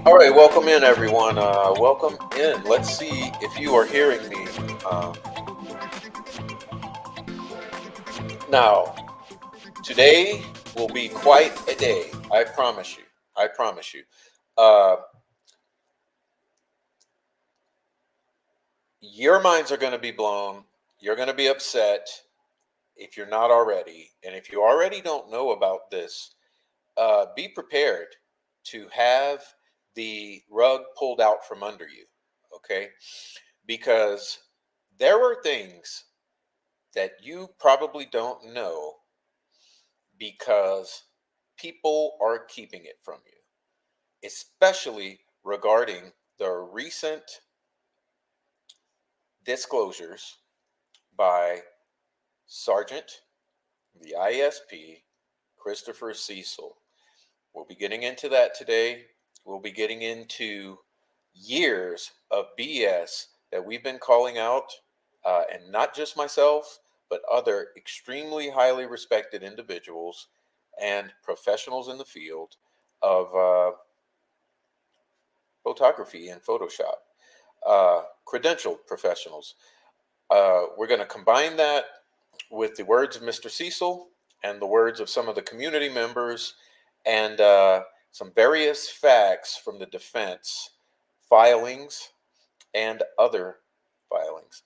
All right, welcome in, everyone. Welcome in. Let's see if you are hearing me. Um, Now, today will be quite a day. I promise you. I promise you. Uh, your minds are going to be blown. You're going to be upset if you're not already. And if you already don't know about this, be prepared to have the rug pulled out from under you. Okay? Because there are things that you probably don't know because people are keeping it from you, especially regarding the recent disclosures by Sergeant, the ISP, Christopher Cecil. We'll be getting into that today. We'll be getting into years of BS that we've been calling out, and not just myself, but other extremely highly respected individuals and professionals in the field of photography and Photoshop, credentialed professionals. We're going to combine that with the words of Mr. Cecil and the words of some of the community members and some various facts from the defense filings and other filings.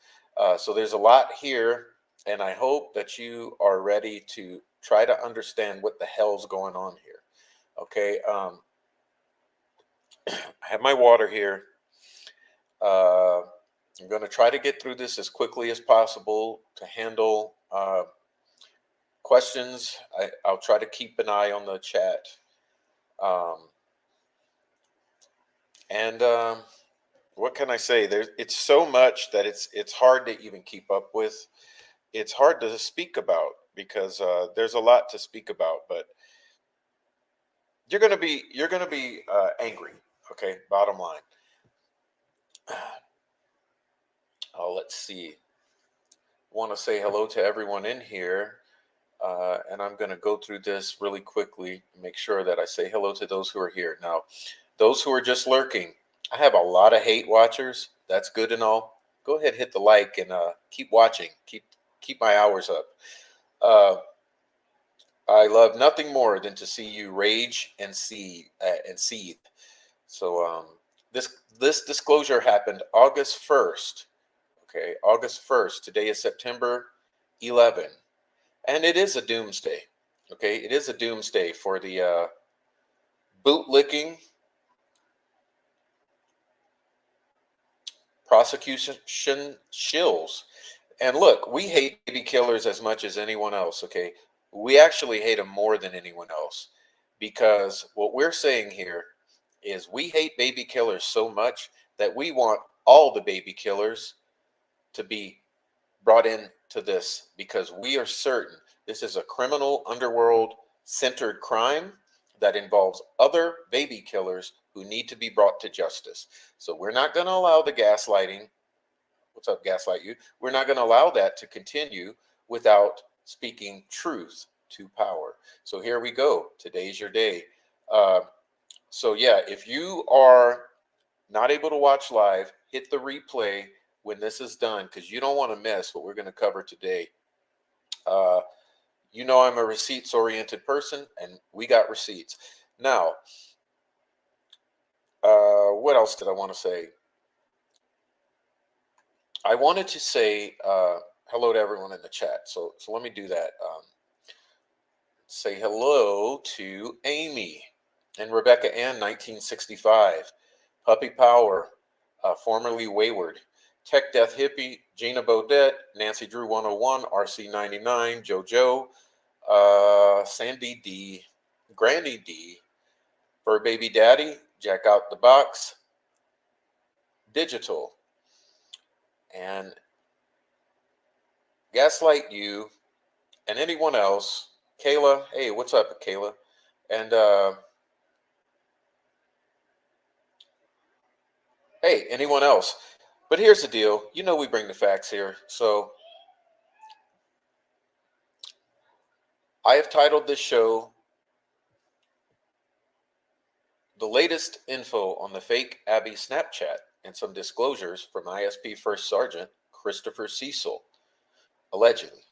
So there's a lot here, and I hope that you are ready to try to understand what the hell's going on here. Okay, I have my water here. I'm going to try to get through this as quickly as possible to handle questions. I'll try to keep an eye on the chat. And what can I say? It's so much that it's hard to even keep up with. It's hard to speak about because there's a lot to speak about. But you're gonna be angry. Okay, bottom line. Oh, let's see. Want to say hello to everyone in here. And I'm going to go through this really quickly and make sure that I say hello to those who are here. Now, those who are just lurking, I have a lot of hate watchers. That's good and all. Go ahead, hit the like, and keep watching. Keep my hours up. Uh, I love nothing more than to see you rage and seethe. So this disclosure happened August 1st. Okay, August 1st. Today is September 11. And it is a doomsday. Okay, it is a doomsday for the bootlicking, prosecution shills. And look, we hate baby killers as much as anyone else. Okay, we actually hate them more than anyone else because what we're saying here is we hate baby killers so much that we want all the baby killers to be brought into this because we are certain this is a criminal underworld centered crime that involves other baby killers who need to be brought to justice. So we're not going to allow the gaslighting. What's up, gaslight you? We're not going to allow that to continue without speaking truth to power. So here we go. Today's your day. So yeah, if you are not able to watch live, hit the replay when this is done because you don't want to miss what we're going to cover today. You know I'm a receipts-oriented person, and we got receipts. Now, what else did I want to say? I wanted to say hello to everyone in the chat. So let me do that. Say hello to Amy and Rebecca Ann, 1965. Puppy Power, formerly Wayward. Tech Death Hippie, Gina Bodette, Nancy Drew 101, RC 99, JoJo, Sandy D, Grandy D, Fur Baby Daddy, Jack Out the Box, Digital, and Gaslight You, and anyone else. Kayla, hey, what's up, Kayla? And hey, anyone else? But here's the deal. You know we bring the facts here. So I have titled this show the latest info on the fake Abby Snapchat and some disclosures from ISP First Sergeant Christopher Cecil, allegedly.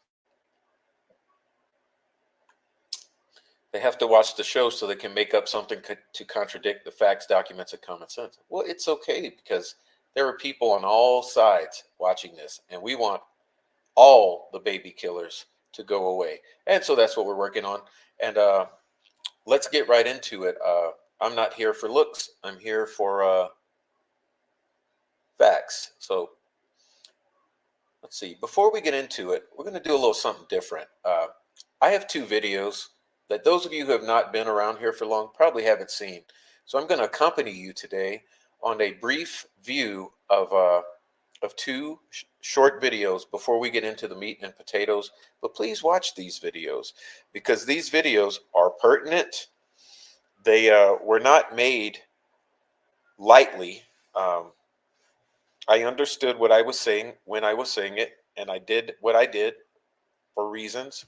They have to watch the show so they can make up something to contradict the facts, documents, and common sense. Well, it's okay because there are people on all sides watching this, and we want all the baby killers to go away. And so that's what we're working on. And let's get right into it. I'm not here for looks. I'm here for facts. So let's see. Before we get into it, we're going to do a little something different. I have two videos that those of you who have not been around here for long probably haven't seen. So I'm going to accompany you today on a brief view of two short videos before we get into the meat and potatoes. But please watch these videos because these videos are pertinent. They were not made lightly. I understood what I was saying when I was saying it, and I did what I did for reasons.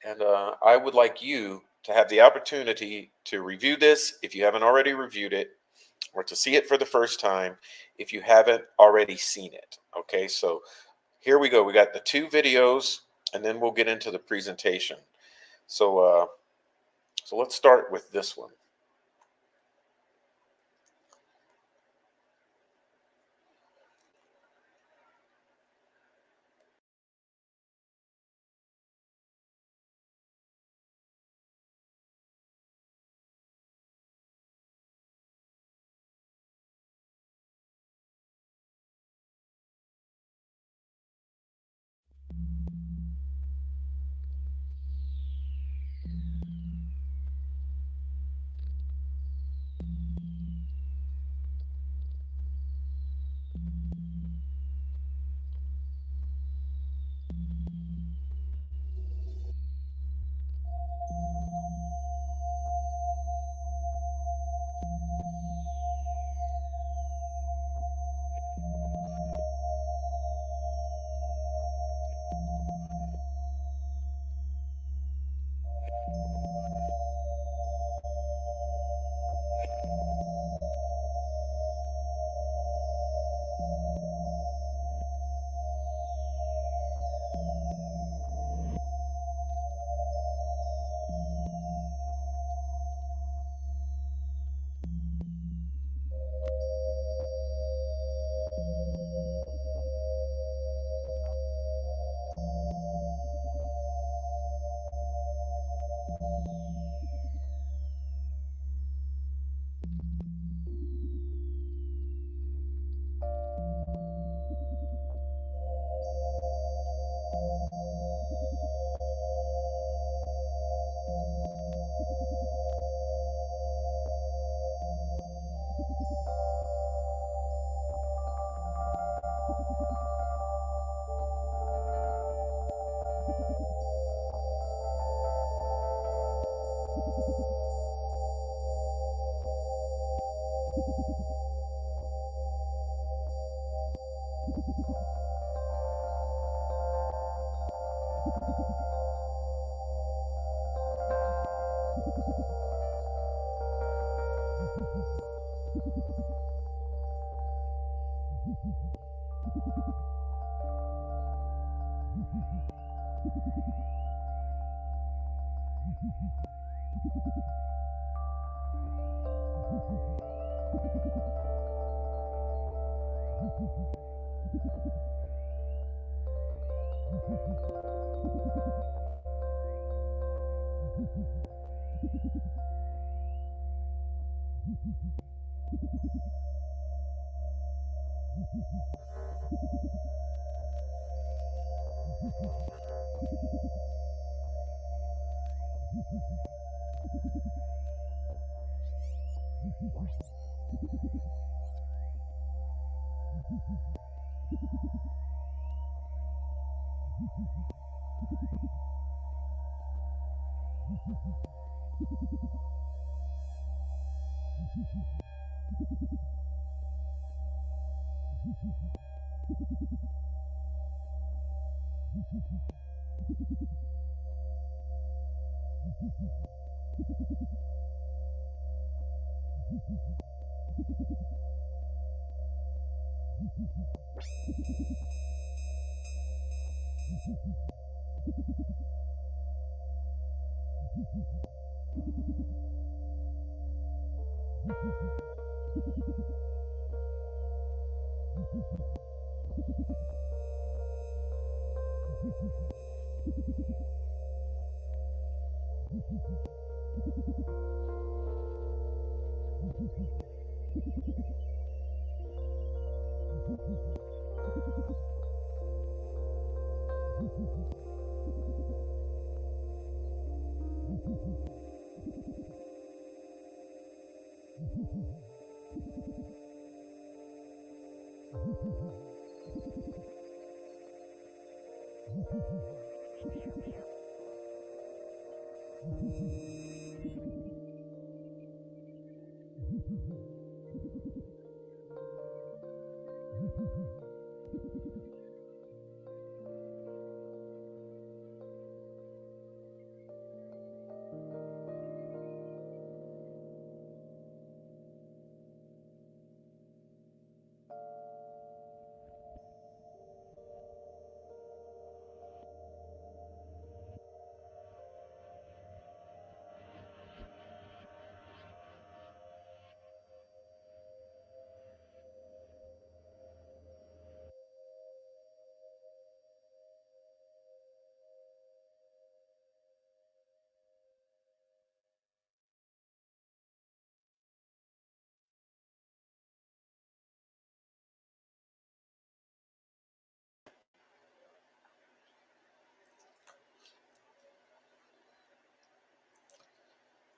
And I would like you to have the opportunity to review this if you haven't already reviewed it, or to see it for the first time if you haven't already seen it. Okay, so here we go. We got the two videos, and then we'll get into the presentation. So, so let's start with this one.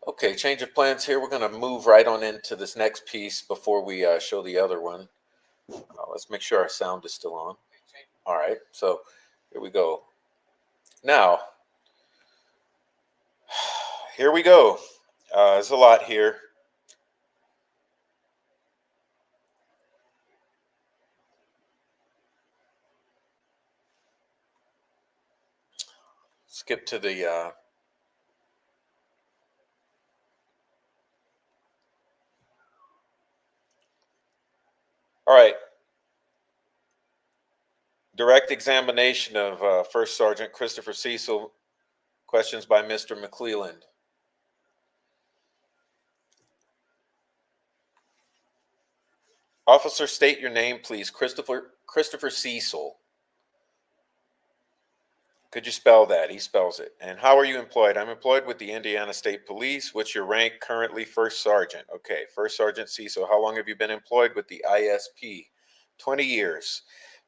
Okay, change of plans here. We're going to move right on into this next piece before we show the other one. Let's make sure our sound is still on. All right, so here we go. Now, here we go. There's a lot here. Skip to the all right. Direct examination of First Sergeant Christopher Cecil. Questions by Mr. McClelland. Officer, state your name, please. Christopher Cecil. Could you spell that? He spells it. And how are you employed? I'm employed with the Indiana State Police. What's your rank? Currently First Sergeant. Okay, First Sergeant Cecil. How long have you been employed with the ISP? 20 years.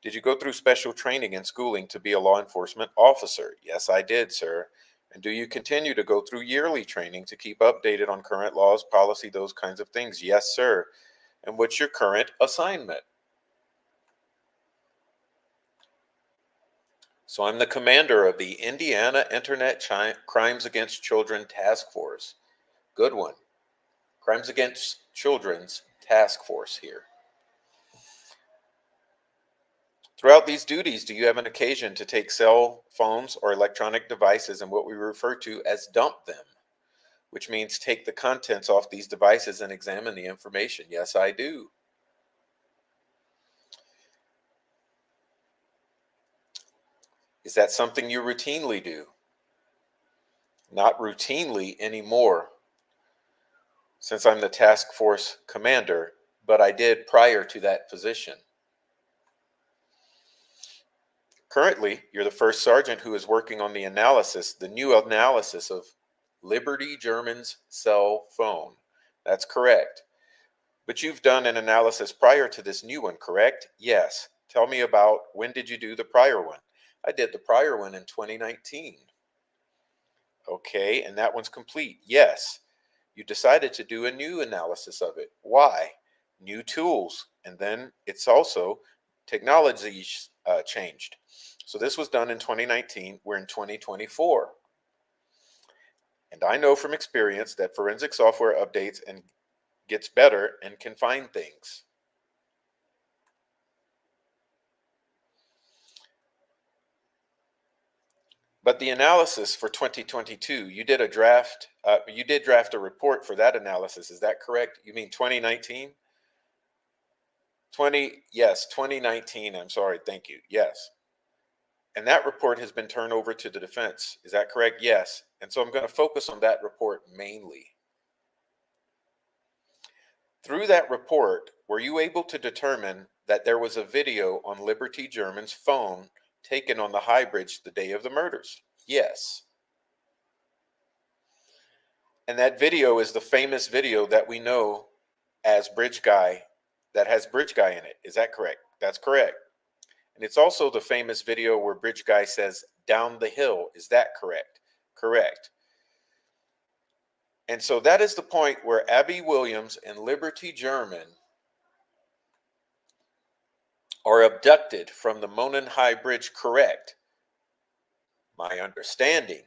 Did you go through special training and schooling to be a law enforcement officer? Yes, I did, sir. And do you continue to go through yearly training to keep updated on current laws, policy, those kinds of things? Yes, sir. And what's your current assignment? So I'm the commander of the Indiana Internet Crimes Against Children Task Force. Good one. Crimes Against Children's Task Force here. Throughout these duties, do you have an occasion to take cell phones or electronic devices and what we refer to as dump them, which means take the contents off these devices and examine the information? Yes, I do. Is that something you routinely do? Not routinely anymore, since I'm the task force commander, but I did prior to that position. Currently, you're the first sergeant who is working on the new analysis of Liberty German's cell phone. That's correct. But you've done an analysis prior to this new one, correct? Yes. Tell me about, when did you do the prior one? I did the prior one in 2019. Okay, and that one's complete. Yes. You decided to do a new analysis of it. Why? New tools. And then it's also technology changed. So this was done in 2019. We're in 2024. And I know from experience that forensic software updates and gets better and can find things. But the analysis for 2022, you did a draft, you did draft a report for that analysis. Is that correct? You mean 2019? 2019. I'm sorry. Thank you. Yes. And that report has been turned over to the defense. Is that correct? Yes. And so I'm going to focus on that report mainly. Through that report, were you able to determine that there was a video on Liberty German's phone taken on the High Bridge the day of the murders? Yes. And that video is the famous video that we know as Bridge Guy, that has Bridge Guy in it. Is that correct? That's correct. And it's also the famous video where Bridge Guy says, "Down the hill." Is that correct? Correct. And so that is the point where Abby Williams and Liberty German are abducted from the Monon High Bridge, correct? My understanding,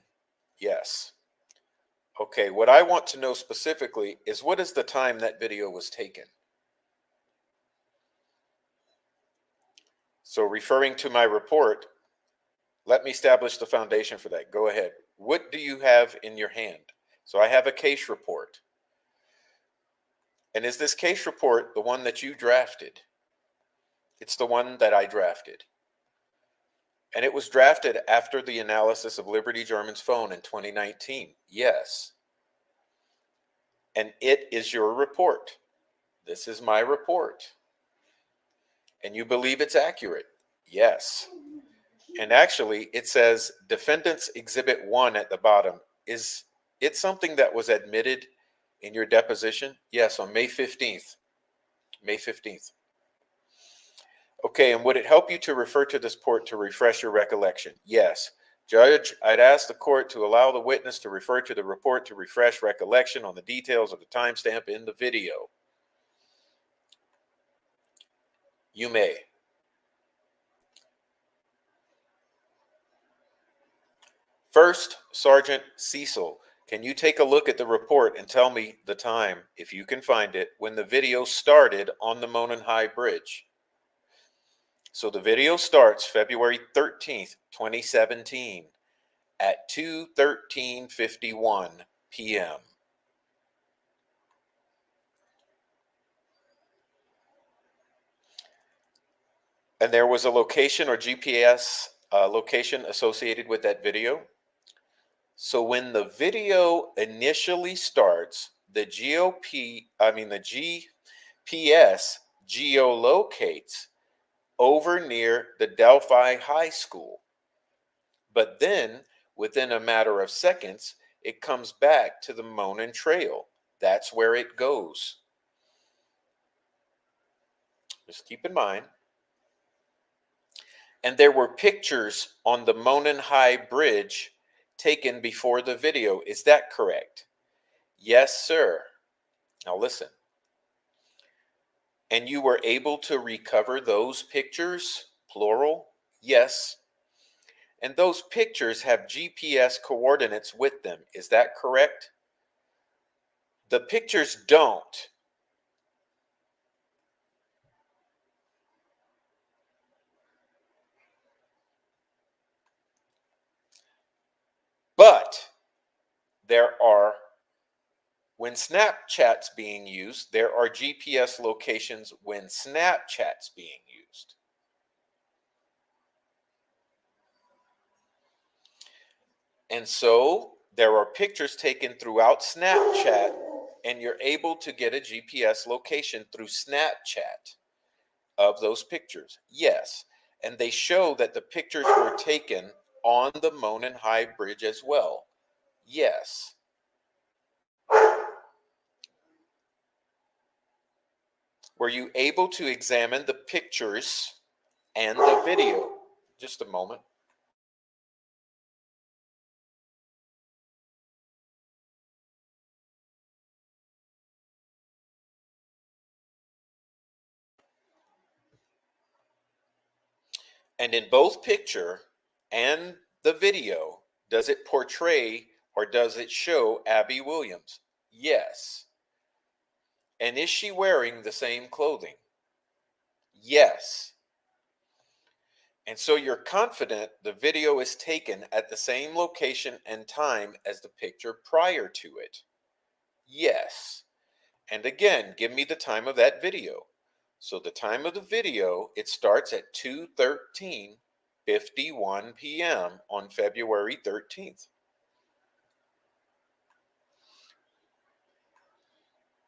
yes. Okay, what I want to know specifically is what is the time that video was taken? So referring to my report, let me establish the foundation for that. Go ahead. What do you have in your hand? So I have a case report. And is this case report the one that you drafted? It's the one that I drafted. And it was drafted after the analysis of Liberty German's phone in 2019. Yes. And it is your report. This is my report. And you believe it's accurate? Yes. And actually, it says Defendant's Exhibit 1 at the bottom. Is it something that was admitted in your deposition? Yes, on May 15th. May 15th. Okay, and would it help you to refer to this report to refresh your recollection? Yes. Judge, I'd ask the court to allow the witness to refer to the report to refresh recollection on the details of the timestamp in the video. You may. First, Sergeant Cecil, can you take a look at the report and tell me the time, if you can find it, when the video started on the Monon High Bridge? So the video starts February 13th, 2017 at 2:13:51 p.m. And there was a location or GPS location associated with that video. So when the video initially starts, the GPS geolocates over near the Delphi High School. But then within a matter of seconds, it comes back to the Monon Trail. That's where it goes. Just keep in mind. And there were pictures on the Monon High Bridge taken before the video. Is that correct? Yes, sir. Now listen. And you were able to recover those pictures, plural? Yes. And those pictures have GPS coordinates with them. Is that correct? The pictures don't. But there are, when Snapchat's being used, there are GPS locations when Snapchat's being used. And so there are pictures taken throughout Snapchat, and you're able to get a GPS location through Snapchat of those pictures. Yes. And they show that the pictures were taken on the Monon High Bridge as well. Yes. Were you able to examine the pictures and the video? Just a moment. And in both picture and the video, does it portray or does it show Abby Williams? Yes. And is she wearing the same clothing? Yes. And so you're confident the video is taken at the same location and time as the picture prior to it? Yes. And again, give me the time of that video. So the time of the video, it starts at 2:13:51 p.m. on February 13th.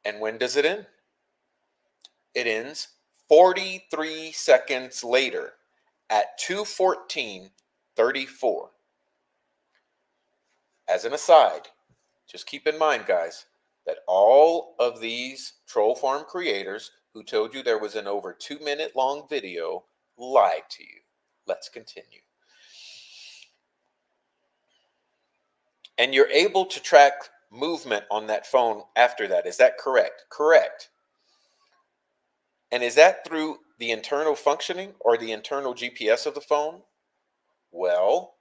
And when does it end? It ends 43 seconds later at 2:14:34. As an aside, just keep in mind, guys, that all of these troll farm creators who told you there was an over 2-minute long video lied to you. Let's continue. And you're able to track movement on that phone after that. Is that correct? Correct. And is that through the internal functioning or the internal GPS of the phone? Well,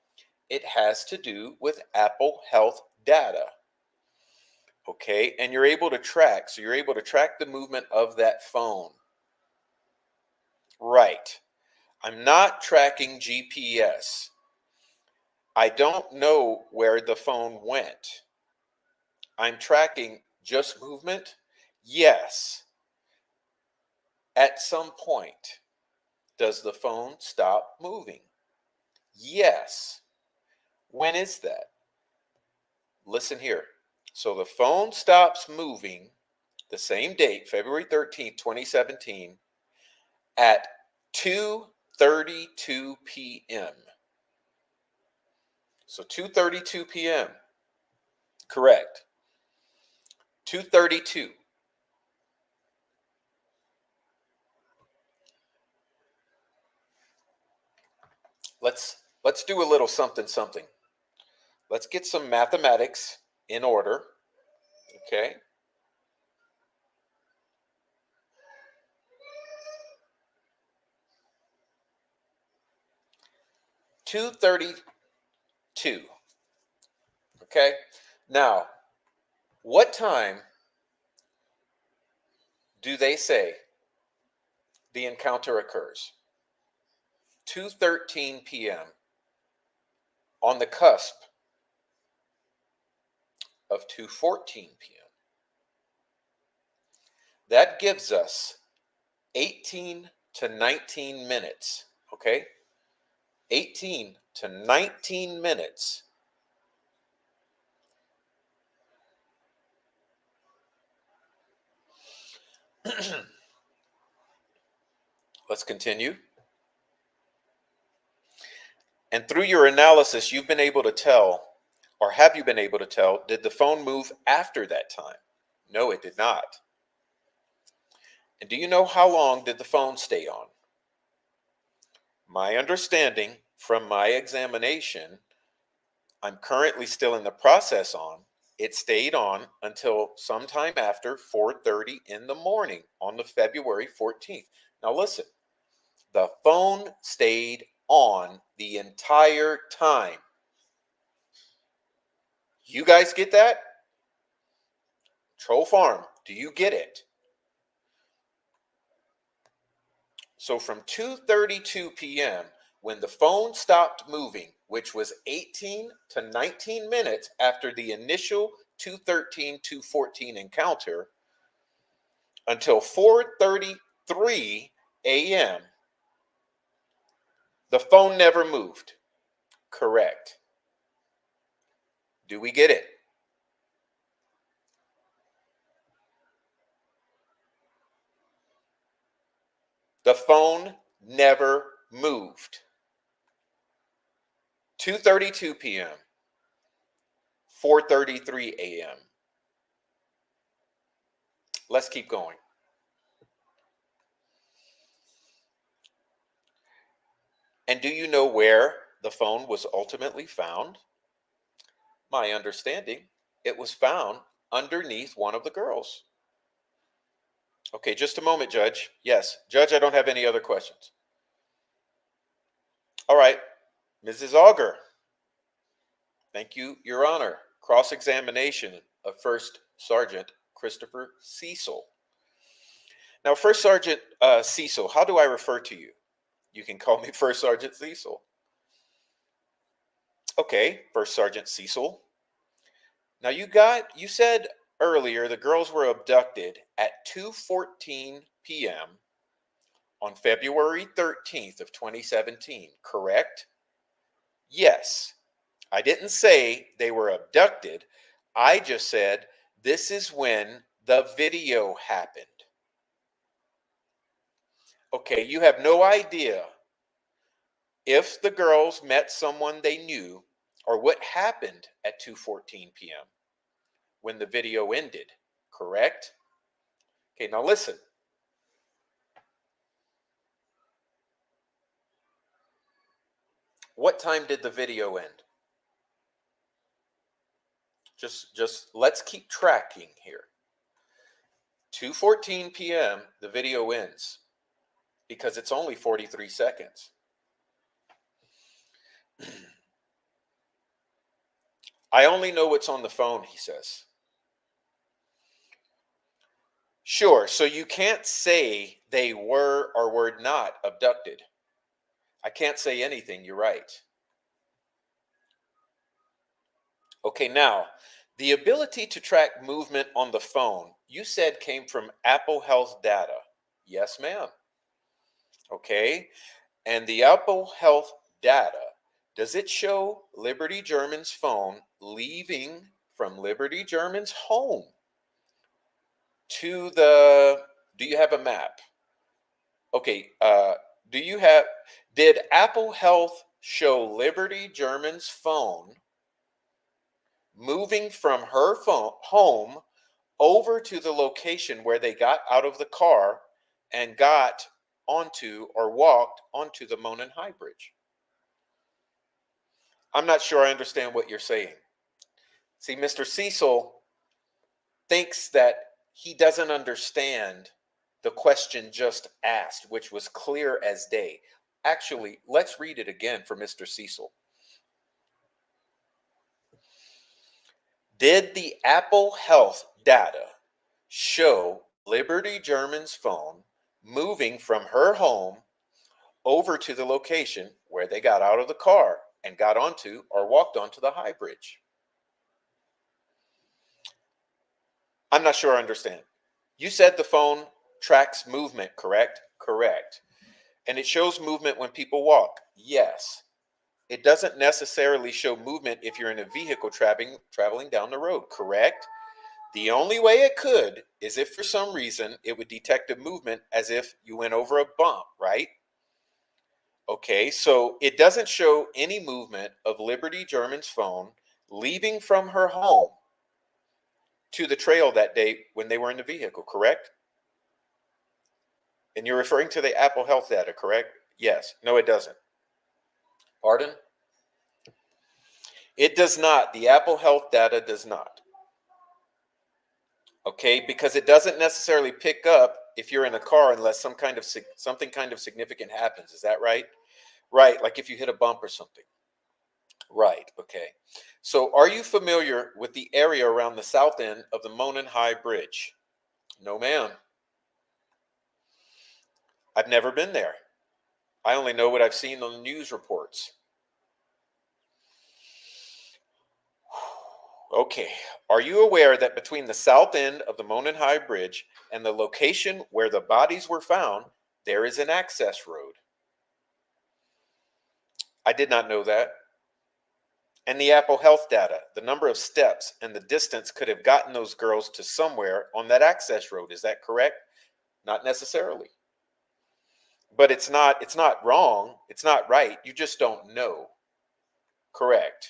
it has to do with Apple Health data. Okay, and you're able to track, so you're able to track the movement of that phone. Right. I'm not tracking GPS. I don't know where the phone went. I'm tracking just movement? Yes. At some point, does the phone stop moving? Yes. When is that? Listen here. So the phone stops moving the same date, February 13th, 2017, at 2:32 p.m. So 2:32 p.m. Correct. 2:32. Let's do a little something something. Let's get some mathematics in order. Okay? 2:32. Okay? Now, what time do they say the encounter occurs? 2:13 p.m. on the cusp of 2:14 p.m. That gives us 18 to 19 minutes, okay? 18 to 19 minutes. Let's continue. And through your analysis, you've been able to tell, or have you been able to tell, did the phone move after that time? No, it did not. And do you know how long did the phone stay on? My understanding from my examination, I'm currently still in the process on, it stayed on until sometime after 4:30 in the morning on the February 14th. Now listen, the phone stayed on the entire time. You guys get that? Troll Farm, do you get it? So from 2:32 p.m., when the phone stopped moving, which was 18 to 19 minutes after the initial 2:13, 2:14 encounter, until 4:33 a.m., the phone never moved. Correct. Do we get it? The phone never moved. 2:32 p.m., 4:33 a.m. Let's keep going. And do you know where the phone was ultimately found? My understanding, it was found underneath one of the girls. Okay, just a moment, Judge. Yes, Judge, I don't have any other questions. All right, Mrs. Auger. Thank you, Your Honor. Cross-examination of First Sergeant Christopher Cecil. Now, First Sergeant Cecil, how do I refer to you? You can call me First Sergeant Cecil. Okay, First Sergeant Cecil. Now you said earlier the girls were abducted at 2:14 p.m. on February 13th of 2017, correct? Yes. I didn't say they were abducted. I just said this is when the video happened. Okay, you have no idea if the girls met someone they knew or what happened at 2:14 p.m. when the video ended, correct? Okay, now listen. What time did the video end? Just let's keep tracking here. 2:14 p.m. the video ends because it's only 43 seconds. I only know what's on the phone, he says. Sure, so you can't say they were or were not abducted. I can't say anything, you're right. Okay, now, the ability to track movement on the phone, you said came from Apple Health data. Yes, ma'am. Okay, and the Apple Health data, does it show Liberty German's phone leaving from Liberty German's home to the, do you have a map? Okay, did Apple Health show Liberty German's phone moving from her home over to the location where they got out of the car and got onto or walked onto the Monon High Bridge? I'm not sure I understand what you're saying. See, Mr. Cecil thinks that he doesn't understand the question just asked, which was clear as day. Actually, let's read it again for Mr. Cecil. Did the Apple Health data show Liberty German's phone moving from her home over to the location where they got out of the car and got onto or walked onto the High Bridge? I'm not sure I understand. You said the phone tracks movement, correct? Correct. And it shows movement when people walk. Yes. It doesn't necessarily show movement if you're in a vehicle traveling down the road, correct? The only way it could is if for some reason it would detect a movement as if you went over a bump, right? Okay, so it doesn't show any movement of Liberty German's phone leaving from her home to the trail that day when they were in the vehicle, correct? And you're referring to the Apple Health data, correct? Yes. No, it doesn't. Pardon? It does not. The Apple Health data does not. Okay, because it doesn't necessarily pick up if you're in a car unless something kind of significant happens. Is that right? Right, like if you hit a bump or something. Right, okay. So are you familiar with the area around the south end of the Monon High Bridge? No, ma'am. I've never been there. I only know what I've seen on the news reports. Okay, are you aware that between the south end of the Monon High Bridge and the location where the bodies were found, there is an access road? I did not know that. And the Apple Health data, the number of steps and the distance could have gotten those girls to somewhere on that access road. Is that correct? Not necessarily. But it's not wrong. It's not right. You just don't know. Correct.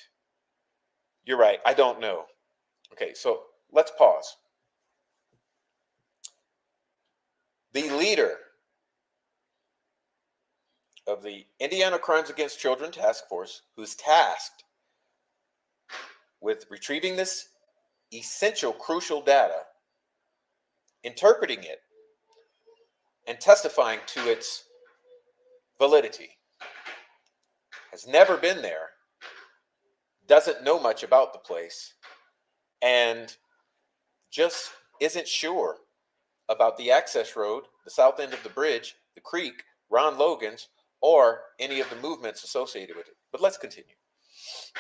You're right. I don't know. Okay, so let's pause. The leader of the Indiana Crimes Against Children Task Force, who's tasked with retrieving this essential, crucial data, interpreting it, and testifying to its validity, has never been there, doesn't know much about the place, and just isn't sure about the access road, the south end of the bridge, the creek, Ron Logan's, or any of the movements associated with it. But let's continue.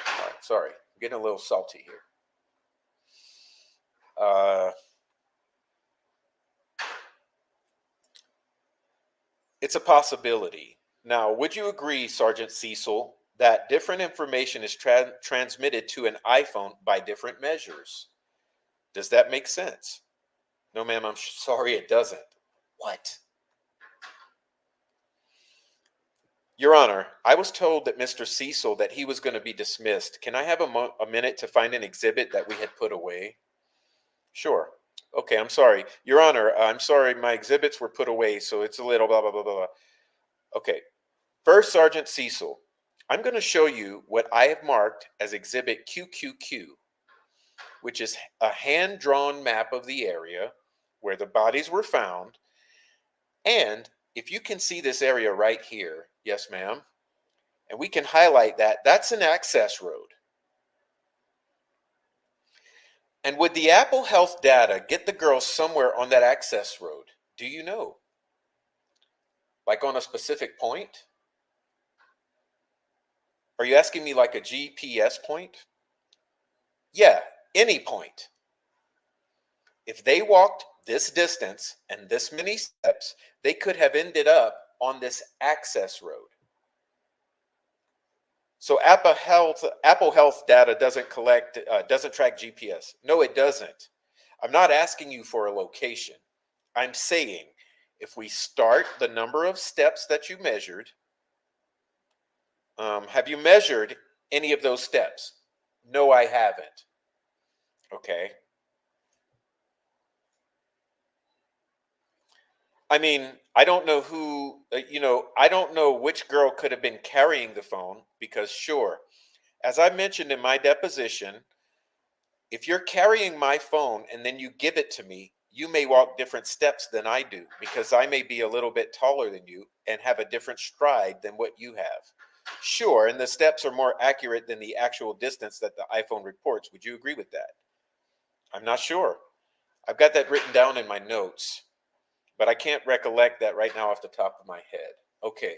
All right, sorry, I'm getting a little salty here. It's a possibility. Now, would you agree, Sergeant Cecil, that different information is transmitted to an iPhone by different measures? Does that make sense? No, ma'am, I'm sorry, it doesn't. What? Your Honor, I was told that Mr. Cecil that he was going to be dismissed. Can I have a minute to find an exhibit that we had put away? Sure. Okay, I'm sorry. Your Honor, I'm sorry, my exhibits were put away, so it's a little blah, blah, blah, blah, blah. Okay. First, Sergeant Cecil, I'm going to show you what I have marked as Exhibit QQQ, which is a hand-drawn map of the area where the bodies were found. And if you can see this area right here, yes, ma'am, and we can highlight that, that's an access road. And would the Apple Health data get the girls somewhere on that access road? Do you know? Like on a specific point? Are you asking me like a GPS point? Yeah, any point. If they walked this distance and this many steps, they could have ended up on this access road. So Apple Health data doesn't track GPS. No, it doesn't. I'm not asking you for a location. I'm saying if we start the number of steps that you measured, have you measured any of those steps? No, I haven't. Okay. I mean, I don't know who, I don't know which girl could have been carrying the phone because, sure, as I mentioned in my deposition, if you're carrying my phone and then you give it to me, you may walk different steps than I do because I may be a little bit taller than you and have a different stride than what you have. Sure, and the steps are more accurate than the actual distance that the iPhone reports. Would you agree with that? I'm not sure. I've got that written down in my notes, but I can't recollect that right now off the top of my head. Okay.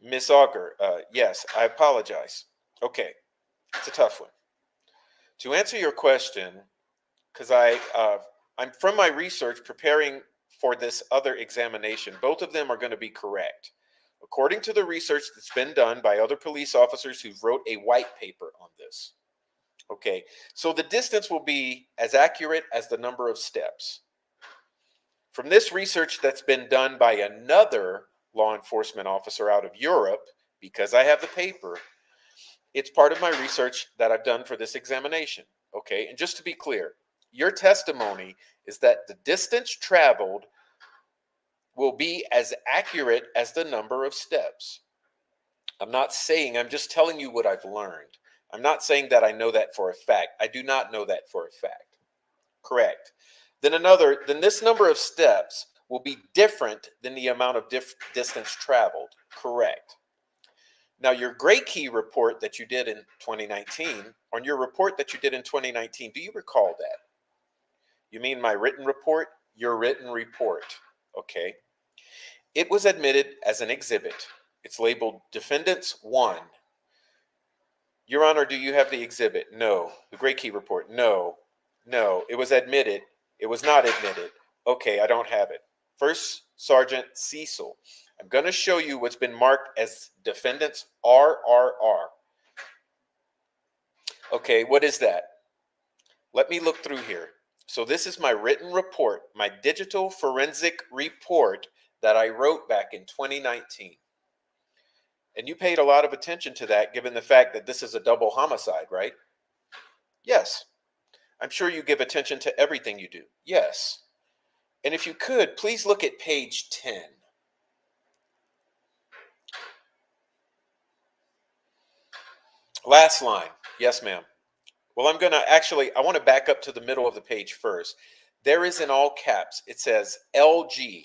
Miss Auger, yes, I apologize. Okay, it's a tough one. To answer your question, because I'm from my research preparing for this other examination, both of them are going to be correct. According to the research that's been done by other police officers who wrote a white paper on this. Okay, so the distance will be as accurate as the number of steps. From this research that's been done by another law enforcement officer out of Europe, because I have the paper, it's part of my research that I've done for this examination. Okay, and just to be clear, your testimony is that the distance traveled will be as accurate as the number of steps. I'm not saying, I'm just telling you what I've learned. I'm not saying that I know that for a fact. I do not know that for a fact. Correct. Then this number of steps will be different than the amount of distance traveled. Correct. Now, your gray key report that you did in 2019, on your report that you did in 2019, do you recall that? You mean my written report? Your written report. Okay. It was admitted as an exhibit. It's labeled Defendants 1. Your Honor, do you have the exhibit? No. The gray key report? No. No. It was admitted. It was not admitted. Okay, I don't have it. First Sergeant Cecil, I'm going to show you what's been marked as Defendants RRR. Okay, what is that? Let me look through here. So this is my written report, my digital forensic report that I wrote back in 2019. And you paid a lot of attention to that given the fact that this is a double homicide, right? Yes. I'm sure you give attention to everything you do. Yes. And if you could, please look at page 10. Last line. Yes, ma'am. Well, I want to back up to the middle of the page first. There is in all caps, it says LG.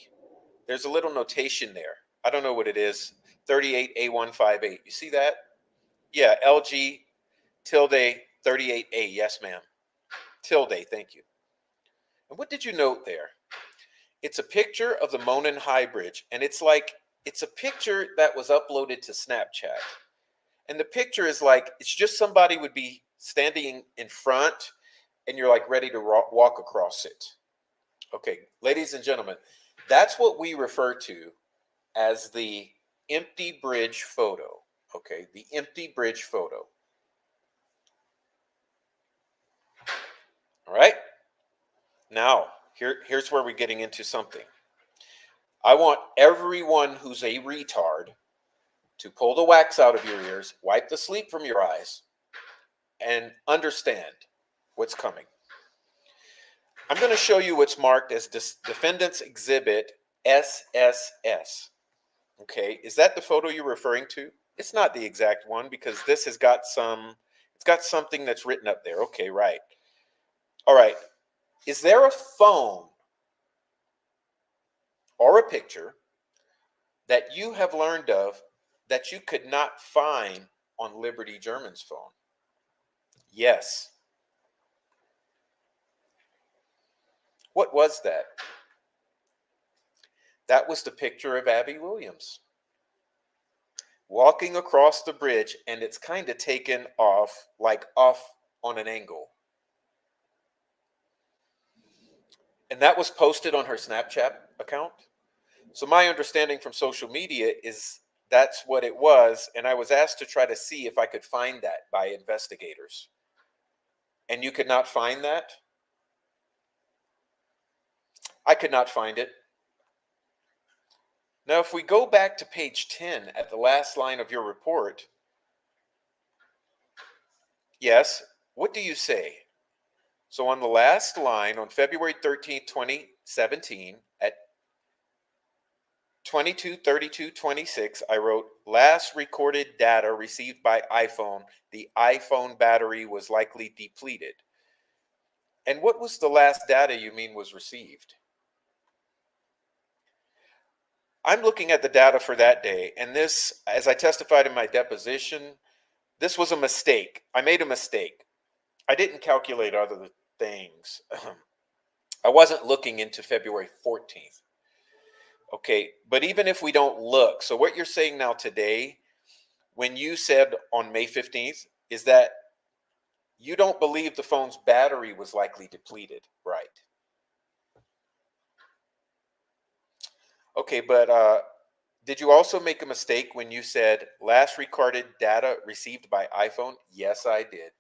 There's a little notation there. I don't know what it is. 38A158. You see that? Yeah, LG tilde 38A. Yes, ma'am. Tilde, thank you. And what did you note there? It's a picture of the Monon High Bridge, and it's like It's a picture that was uploaded to Snapchat. And the picture is like, it's just somebody would be standing in front and you're like ready to walk across it. Okay, ladies and gentlemen, that's what we refer to as the empty bridge photo. Okay, the empty bridge photo. All right. Now, here's where we're getting into something. I want everyone who's a retard to pull the wax out of your ears, wipe the sleep from your eyes, and understand what's coming. I'm going to show you what's marked as Defendant's Exhibit SSS. Okay, is that the photo you're referring to? It's not the exact one because this has got it's got something that's written up there. Okay, right. All right. Is there a phone or a picture that you have learned of that you could not find on Liberty German's phone? Yes. What was that? That was the picture of Abby Williams walking across the bridge, and it's kind of taken off, like off on an angle. And that was posted on her Snapchat account. So my understanding from social media is that's what it was, and I was asked to try to see if I could find that by investigators. And you could not find that? I could not find it. Now, if we go back to page 10 at the last line of your report, yes, what do you say? So on the last line, on February 13th, 2017, at 22:32:26, I wrote, last recorded data received by iPhone, the iPhone battery was likely depleted. And what was the last data you mean was received? I'm looking at the data for that day, and this, as I testified in my deposition, this was a mistake. I made a mistake. I didn't calculate other things. I wasn't looking into February 14th. Okay, but even if we don't look, so what you're saying now today, when you said on May 15th, is that you don't believe the phone's battery was likely depleted, right? Okay, but did you also make a mistake when you said last recorded data received by iPhone? Yes, I did.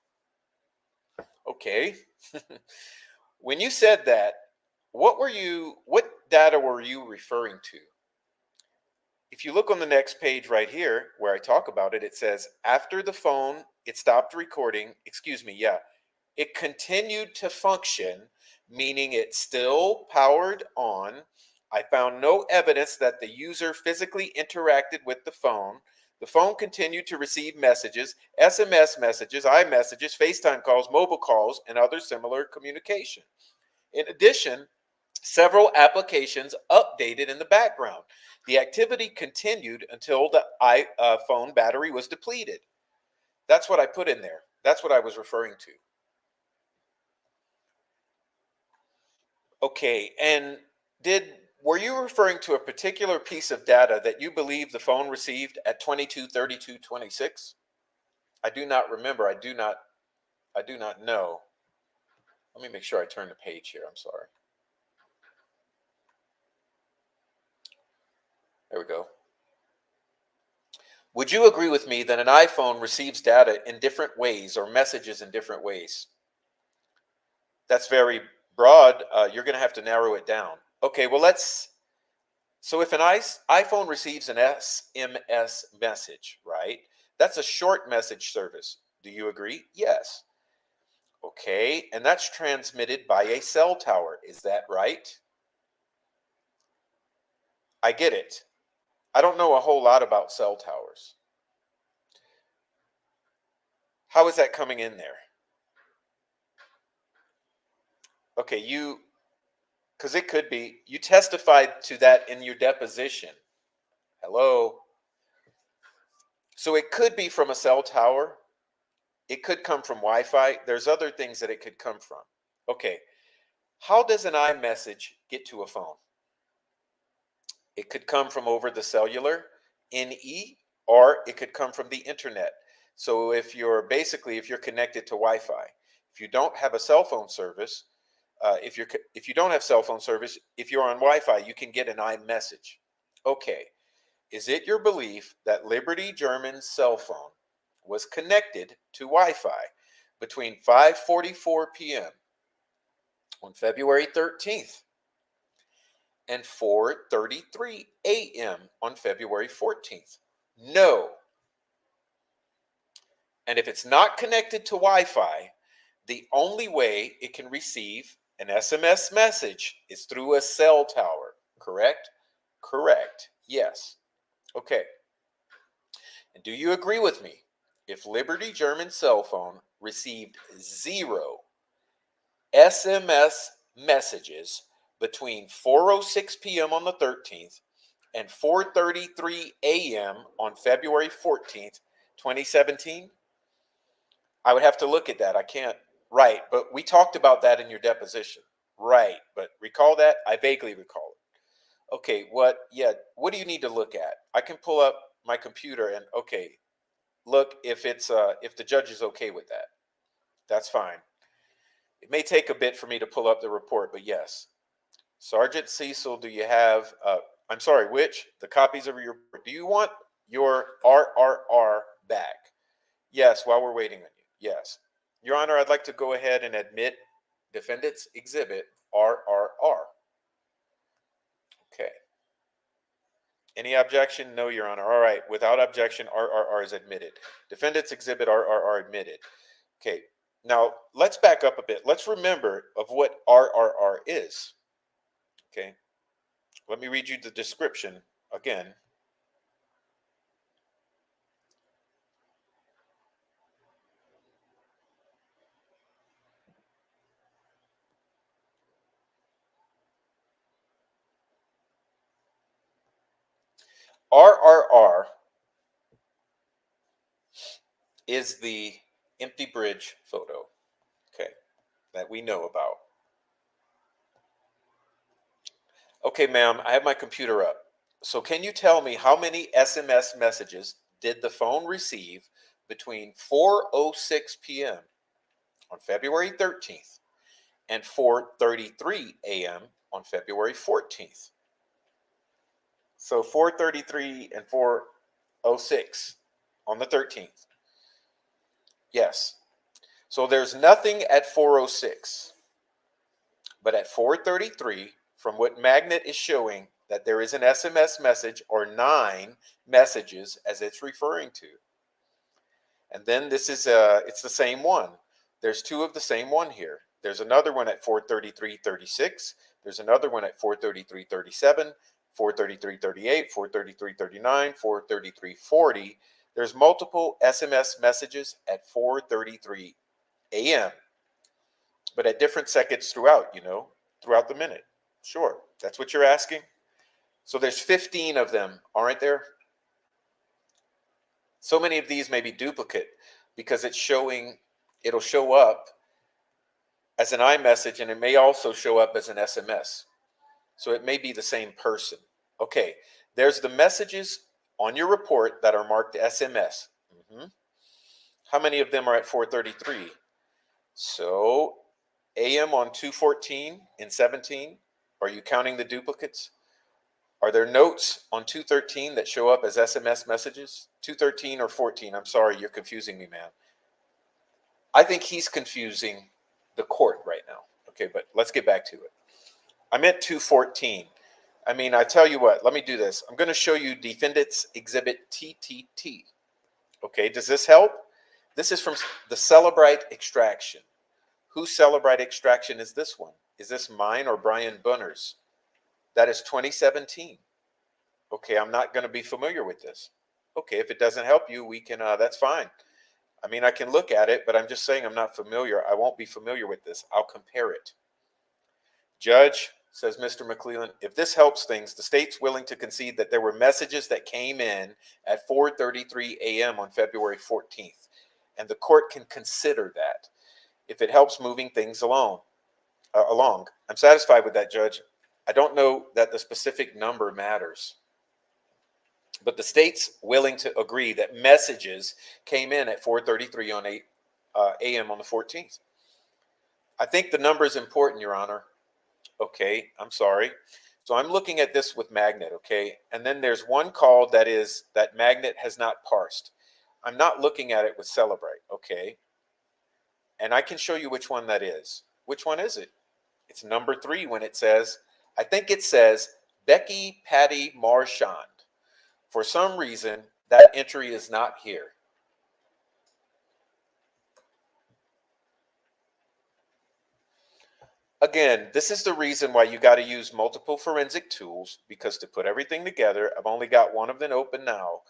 Okay. When you said that, what data were you referring to? If you look on the next page right here where I talk about it, it says after the phone, it stopped recording, it continued to function, meaning it still powered on. I found no evidence that the user physically interacted with the phone. The phone continued to receive messages, SMS messages, iMessages, FaceTime calls, mobile calls, and other similar communication. In addition, several applications updated in the background. The activity continued until the iPhone battery was depleted. That's what I put in there. That's what I was referring to. Okay, and were you referring to a particular piece of data that you believe the phone received at 22:32:26? I do not remember. I do not know. Let me make sure I turn the page here. I'm sorry. There we go. Would you agree with me that an iPhone receives data in different ways or messages in different ways? That's very broad. You're going to have to narrow it down. Okay, well, so if an iPhone receives an SMS message, right? That's a short message service. Do you agree? Yes. Okay, and that's transmitted by a cell tower. Is that right? I get it. I don't know a whole lot about cell towers. How is that coming in there? Okay, because it could be, you testified to that in your deposition. Hello? So it could be from a cell tower. It could come from Wi-Fi. There's other things that it could come from. Okay, how does an iMessage get to a phone? It could come from over the cellular, NE, or it could come from the internet. So if you're connected to Wi-Fi, if you don't have a cell phone service, if you don't have cell phone service, if you're on Wi-Fi, you can get an iMessage. Okay, is it your belief that Liberty German's cell phone was connected to Wi-Fi between 5:44 p.m. on February 13th and 4:33 a.m. on February 14th? No. And if it's not connected to Wi-Fi, the only way it can receive an SMS message is through a cell tower. Correct? Correct. Yes. Okay. And do you agree with me? If Liberty German's cell phone received 0 SMS messages between 4:06 p.m. on the 13th and 4:33 a.m. on February 14th, 2017, I would have to look at that. I can't. Right, but we talked about that in your deposition. Right, but recall that? I vaguely recall it. Okay, what do you need to look at? I can pull up my computer and look if the judge is okay with that. That's fine. It may take a bit for me to pull up the report, but yes. Sergeant Cecil, do you have I'm sorry, which? The copies of your report. Do you want your RRR back? Yes, while we're waiting on you. Yes. Your Honor, I'd like to go ahead and admit Defendant's Exhibit RRR. Okay. Any objection? No, Your Honor. All right. Without objection, RRR is admitted. Defendant's Exhibit RRR admitted. Okay. Now, let's back up a bit. Let's remember of what RRR is. Okay. Let me read you the description again. RRR is the empty bridge photo, okay, that we know about. Okay, ma'am, I have my computer up. So can you tell me how many SMS messages did the phone receive between 4:06 p.m. on February 13th and 4:33 a.m. on February 14th? So 4:33 and 4:06 on the 13th. Yes. So there's nothing at 4:06, but at 4:33, from what Magnet is showing, that there is an SMS message or 9 messages as it's referring to. And then this is it's the same one. There's 2 of the same one here. There's another one at 4:33:36. There's another one at 4:33:37, 4:33:38, 4:33:39, 4:33:40. There's multiple SMS messages at 4:33 a.m. but at different seconds throughout, throughout the minute. Sure, that's what you're asking. So there's 15 of them, aren't there? So many of these may be duplicate because it'll show up as an iMessage and it may also show up as an SMS. So it may be the same person. Okay, there's the messages on your report that are marked SMS. How many of them are at 4:33? So AM on 2:14 and 17, are you counting the duplicates? Are there notes on 2:13 that show up as SMS messages? 2:13 or 14? I'm sorry, you're confusing me, man. I think he's confusing the court right now. Okay, but let's get back to it. I meant 2:14. I tell you what, let me do this. I'm going to show you Defendant's Exhibit TTT. Okay, does this help? This is from the Celebrite extraction. Whose Celebrite extraction is this one? Is this mine or Brian Bunner's? That is 2017. Okay, I'm not going to be familiar with this. Okay, if it doesn't help you, we can, that's fine. I can look at it, but I'm just saying I'm not familiar. I won't be familiar with this. I'll compare it. Judge, says Mr. McClellan, if this helps things, the state's willing to concede that there were messages that came in at 4:33 a.m. on February 14th, and the court can consider that if it helps moving things along. I'm satisfied with that, Judge. I don't know that the specific number matters. But the state's willing to agree that messages came in at 4:33 on 8 a.m. on the 14th. I think the number is important, Your Honor. Okay, I'm sorry. So I'm looking at this with Magnet, okay? And then there's one call that Magnet has not parsed. I'm not looking at it with Celebrate, okay? And I can show you which one that is. Which one is it? It's number 3 when it says, I think it says Becky Patty Marchand. For some reason, that entry is not here. Again, this is the reason why you got to use multiple forensic tools, because to put everything together, I've only got one of them open now.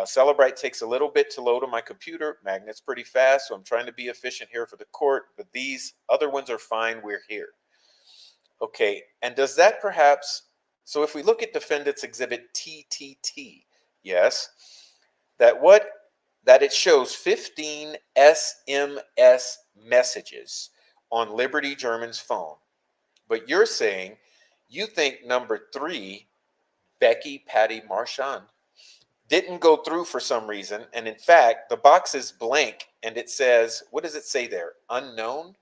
Celebrite takes a little bit to load on my computer. Magnet's pretty fast, so I'm trying to be efficient here for the court, but these other ones are fine. We're here. Okay, and does that perhaps, so if we look at Defendant's Exhibit TTT, yes, that it shows 15 SMS messages on Liberty German's phone. But you're saying you think number 3, Becky Patty Marchand, didn't go through for some reason. And in fact, the box is blank and it says, what does it say there? Unknown?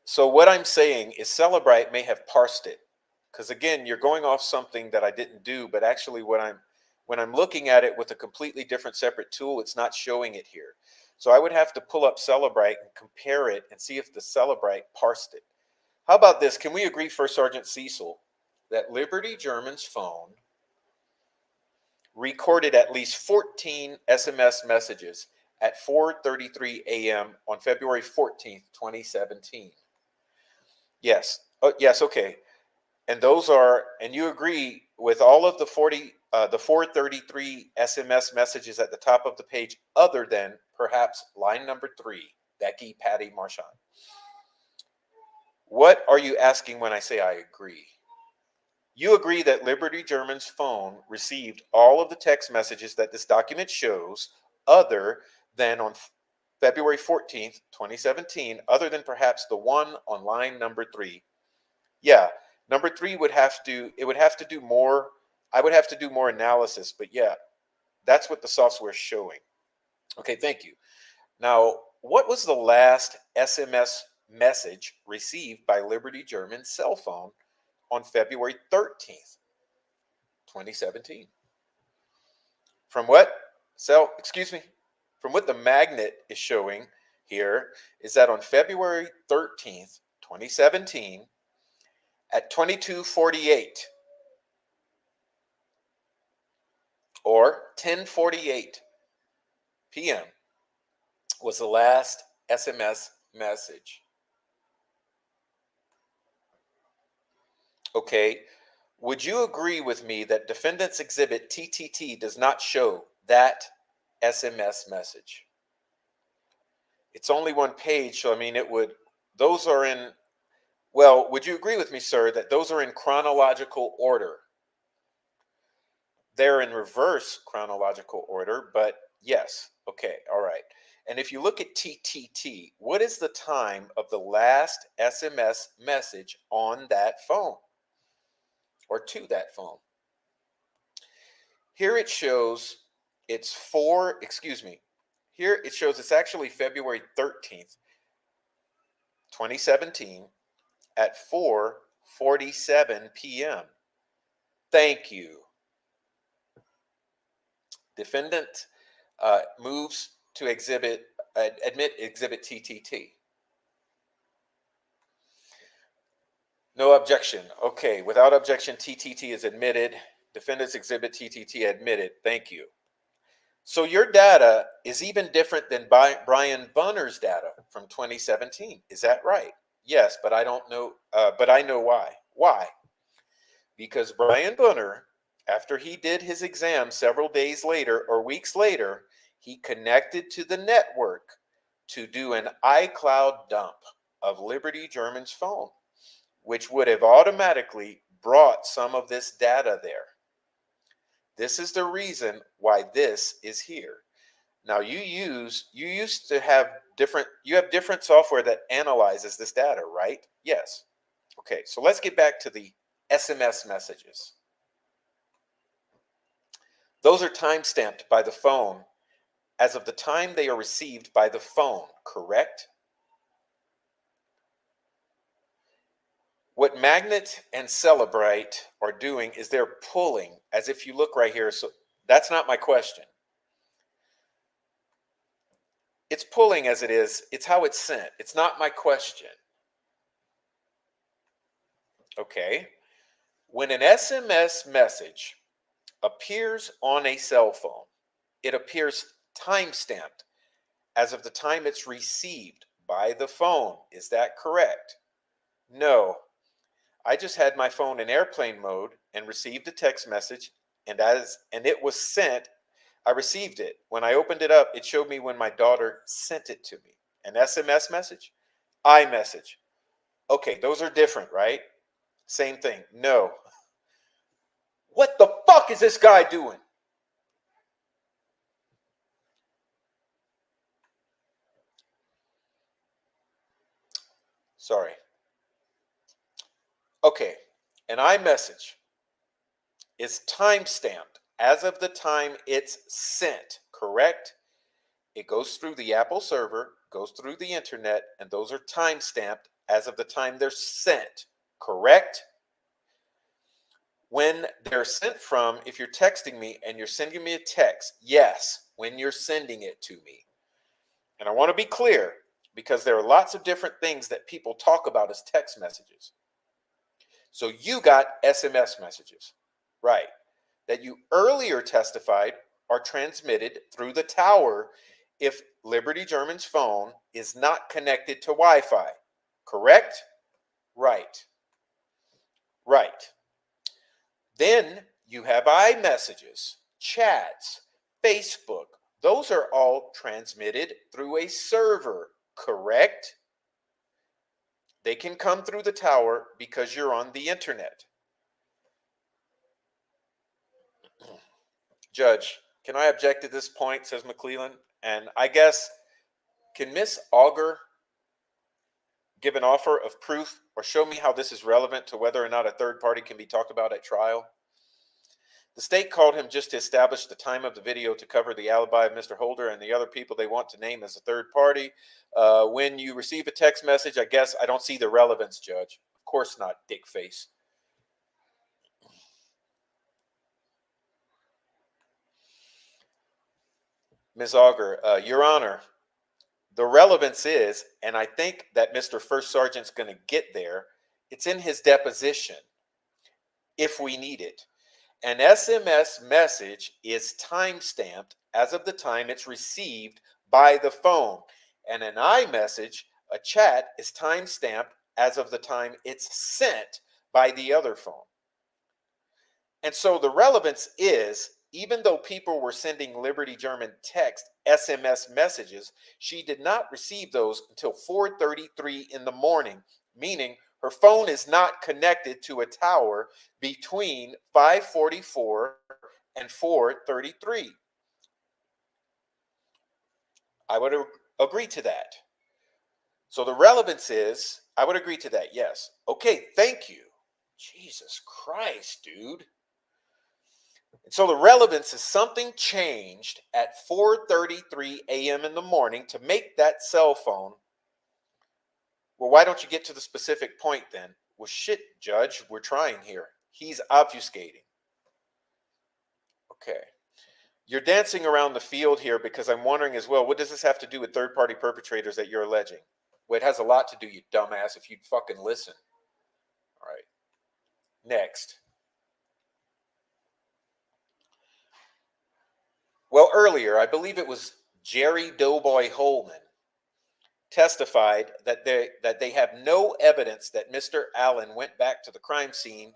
So what I'm saying is Celebrite may have parsed it. Because again, you're going off something that I didn't do, but actually when I'm looking at it with a completely different separate tool, it's not showing it here. So I would have to pull up Celebrite and compare it and see if the Celebrite parsed it. How about this? Can we agree, First Sergeant Cecil, that Liberty German's phone recorded at least 14 SMS messages at 4:33 a.m. on February 14th, 2017? Yes. Oh, yes, okay. And those are, and you agree with all of the 433 SMS messages at the top of the page, other than perhaps line number 3, Becky Patty Marchand. What are you asking when I say I agree? You agree that Liberty German's phone received all of the text messages that this document shows, other than on February 14th, 2017, other than perhaps the one on line number 3. Yeah, number 3 would have to do more. I would have to do more analysis, but yeah, that's what the software is showing. Okay, thank you. Now, what was the last SMS message received by Liberty German's cell phone on February 13th, 2017? From what the magnet is showing here is that on February 13th, 2017, at 22:48 or 10:48 p.m. was the last SMS message. Okay, would you agree with me that Defendant's Exhibit TTT does not show that SMS message? It's only one page, so I mean those are in, well, would you agree with me, sir, that those are in chronological order? They're in reverse chronological order, but yes, okay, all right. And if you look at TTT, what is the time of the last SMS message on that phone or to that phone? Here it shows it's here it shows it's actually February 13th, 2017 at 4:47 p.m. Thank you. Defendant moves to admit Exhibit TTT. No objection. Okay, without objection, TTT is admitted. Defendant's Exhibit TTT admitted. Thank you. So your data is even different than Brian Bunner's data from 2017. Is that right? Yes, but I don't know. But I know why. Why? Because Brian Bunner, after he did his exam several days later or weeks later, he connected to the network to do an iCloud dump of Liberty German's phone, which would have automatically brought some of this data there. This is the reason why this is here. Now you used to have different software that analyzes this data, right? Yes. Okay, so let's get back to the SMS messages. Those are time-stamped by the phone as of the time they are received by the phone, correct? What Magnet and Celebrite are doing is they're pulling, as if you look right here, so that's not my question. It's pulling as it is, it's how it's sent. It's not my question. Okay. When an SMS message appears on a cell phone, it appears time-stamped as of the time it's received by the phone. Is that correct? No. I just had my phone in airplane mode and received a text message, and it was sent. I received it. When I opened it up, it showed me when my daughter sent it to me. An SMS message, iMessage. Okay, those are different, right? Same thing. No. What the fuck is this guy doing? Sorry. Okay, an iMessage is time-stamped as of the time it's sent, correct? It goes through the Apple server, goes through the internet, and those are time-stamped as of the time they're sent, correct? When they're sent from, if you're texting me and you're sending me a text, yes, when you're sending it to me. And I want to be clear, because there are lots of different things that people talk about as text messages. So you got SMS messages, right, that you earlier testified are transmitted through the tower if Liberty German's phone is not connected to Wi-Fi, correct? Right. Right. Then you have iMessages, chats, Facebook. Those are all transmitted through a server, correct? They can come through the tower because you're on the internet. Judge, can I object at this point, says McClellan? And I guess, can Miss Auger give an offer of proof or show me how this is relevant to whether or not a third party can be talked about at trial? The state called him just to establish the time of the video to cover the alibi of Mr. Holder and the other people they want to name as a third party. When you receive a text message, I guess I don't see the relevance, Judge. Of course not, dick face. Ms. Auger, Your Honor, the relevance is, and I think that Mr. First Sergeant's going to get there, it's in his deposition, if we need it. An SMS message is time-stamped as of the time it's received by the phone. And an iMessage, a chat, is time-stamped as of the time it's sent by the other phone. And so the relevance is, even though people were sending Liberty German text SMS messages, she did not receive those until 4:33 in the morning, meaning her phone is not connected to a tower between 5:44 and 4:33. I would agree to that. So the relevance is, I would agree to that, yes. Okay, thank you. Jesus Christ, dude. And so the relevance is something changed at 4:33 a.m. in the morning to make that cell phone. Well, why don't you get to the specific point then? Well, shit, Judge, we're trying here. He's obfuscating. Okay. You're dancing around the field here because I'm wondering as well, what does this have to do with third-party perpetrators that you're alleging? Well, it has a lot to do, you dumbass, if you'd fucking listen. All right. Next. Well, earlier, I believe it was Jerry Doughboy Holman testified that they have no evidence that Mr. Allen went back to the crime scene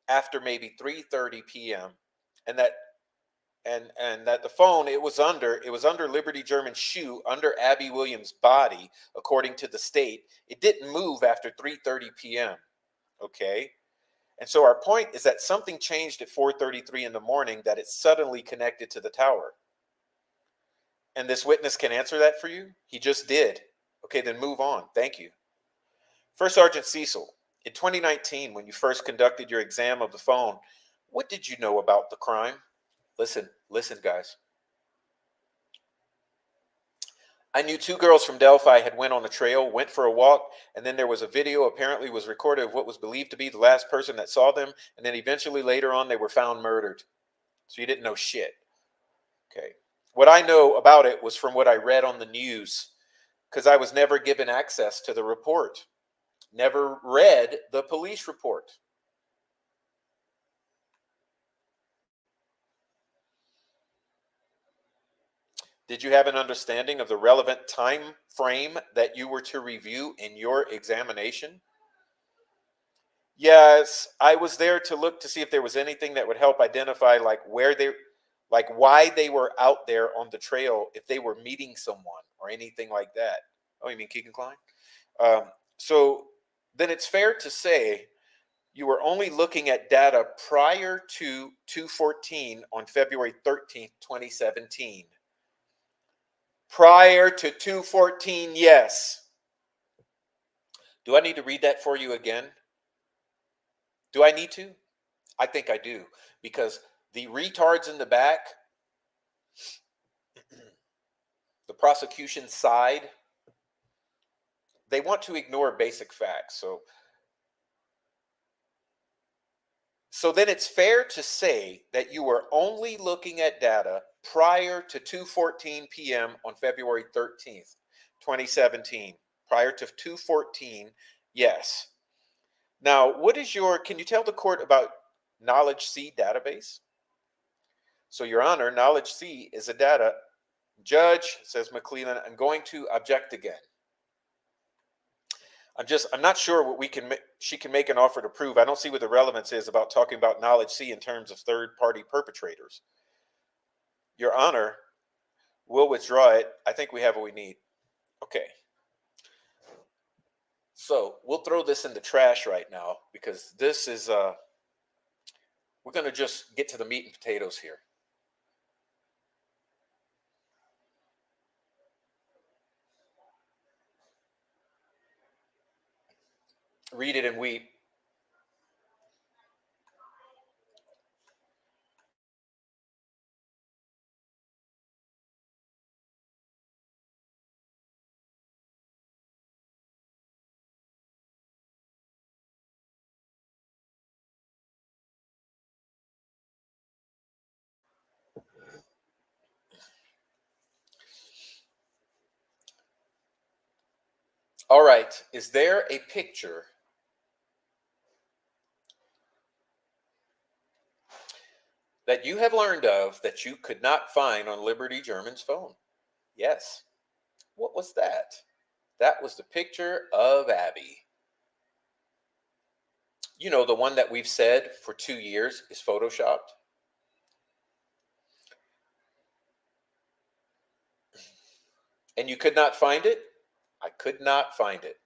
after maybe 3:30 p.m. and that the phone it was under Liberty German's shoe under Abby Williams' body, according to the state. It didn't move after 3:30 p.m. Okay? And so our point is that something changed at 4:33 in the morning that it suddenly connected to the tower. And this witness can answer that for you? He just did. Okay, then move on. Thank you. First Sergeant Cecil, in 2019, when you first conducted your exam of the phone, what did you know about the crime? Listen, guys. I knew two girls from Delphi had went on a trail, went for a walk, and then there was a video apparently was recorded of what was believed to be the last person that saw them, and then eventually later on they were found murdered. So you didn't know shit. Okay. What I know about it was from what I read on the news, because I was never given access to the report. Never read the police report. Did you have an understanding of the relevant time frame that you were to review in your examination? Yes, I was there to look to see if there was anything that would help identify like why they were out there on the trail, if they were meeting someone or anything like that. Oh, you mean Keegan Klein? Um, so then it's fair to say you were only looking at data prior to 214 on February 13th, 2017. Prior to 214, yes. Do I need to read that for you again? Do I need to? I think I do, because the retards in the back, the prosecution side, they want to ignore basic facts. So then it's fair to say that you were only looking at data prior to 2:14 p.m. on February 13th, 2017. Prior to 2:14, yes. Now, can you tell the court about Knowledge C database? So, Your Honor, Knowledge C is a data. Judge, says McClellan, I'm going to object again. I'm not sure what she can make an offer to prove. I don't see what the relevance is about talking about Knowledge C in terms of third-party perpetrators. Your Honor, we'll withdraw it. I think we have what we need. Okay. So we'll throw this in the trash right now, because this is, we're going to just get to the meat and potatoes here. Read it and weep. All right. Is there a picture that you have learned of that you could not find on Liberty German's phone? Yes. What was that? That was the picture of Abby. You know, the one that we've said for 2 years is photoshopped. And you could not find it? I could not find it.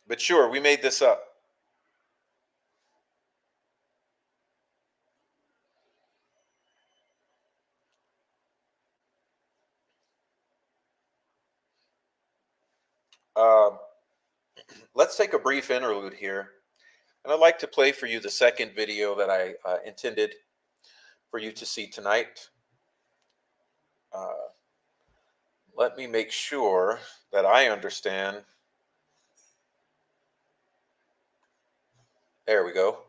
But sure, we made this up. Um, let's take a brief interlude here. And I'd like to play for you the second video that I intended for you to see tonight. Let me make sure that I understand. There we go.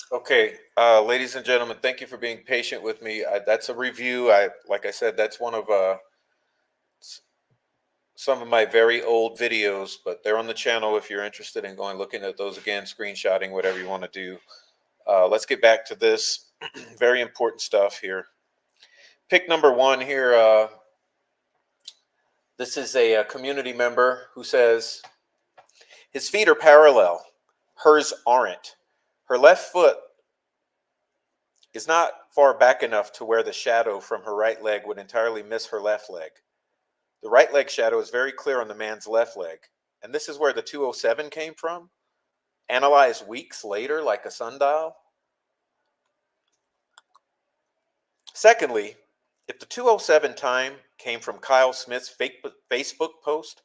Okay, ladies and gentlemen, thank you for being patient with me. That's a review. Like I said, that's one of some of my very old videos, but they're on the channel if you're interested in going looking at those again, screenshotting, whatever you want to do. Let's get back to this very important stuff here. Pick number one here. This is a community member who says his feet are parallel, hers aren't. Her left foot is not far back enough to where the shadow from her right leg would entirely miss her left leg. The right leg shadow is very clear on the man's left leg. And this is where the 207 came from. Analyzed weeks later like a sundial. Secondly, if the 207 time came from Kyle Smith's Facebook post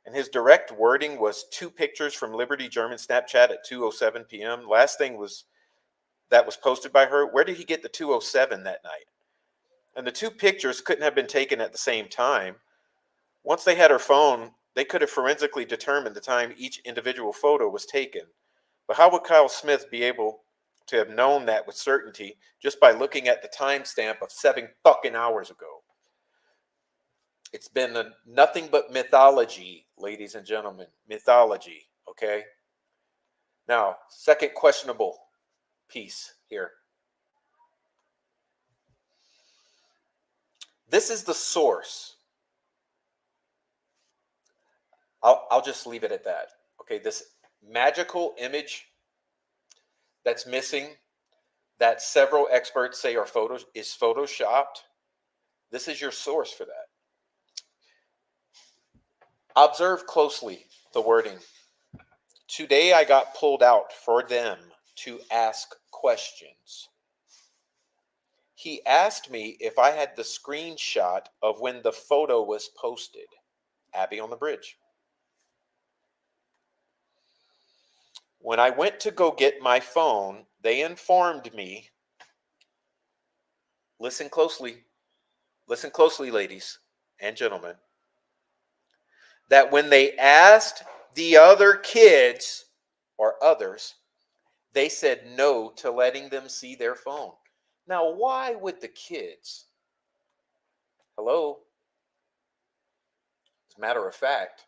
and his direct wording was two pictures from Liberty German Snapchat at 2:07 p.m., last thing was that was posted by her, where did he get the 2:07 that night? And the two pictures couldn't have been taken at the same time. Once they had her phone, they could have forensically determined the time each individual photo was taken. But how would Kyle Smith be able to have known that with certainty just by looking at the timestamp of 7 fucking hours ago? It's been nothing but mythology, ladies and gentlemen. Mythology, okay? Now, second questionable piece here. This is the source. I'll just leave it at that. Okay, this magical image that's missing, that several experts say is photoshopped. This is your source for that. Observe closely the wording. Today I got pulled out for them to ask questions. He asked me if I had the screenshot of when the photo was posted. Abby on the bridge. When I went to go get my phone, they informed me, listen closely, ladies and gentlemen, that when they asked the other kids or others, they said no to letting them see their phone. Now, why would the kids, hello, as a matter of fact,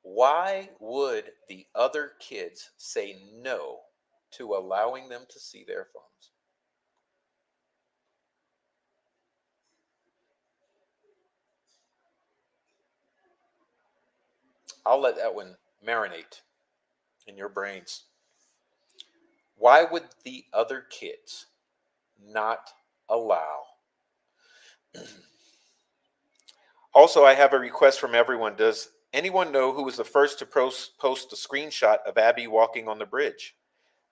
why would the other kids say no to allowing them to see their phones? I'll let that one marinate in your brains. Why would the other kids not allow? Also, I have a request from everyone. Does anyone know who was the first to post the screenshot of Abby walking on the bridge?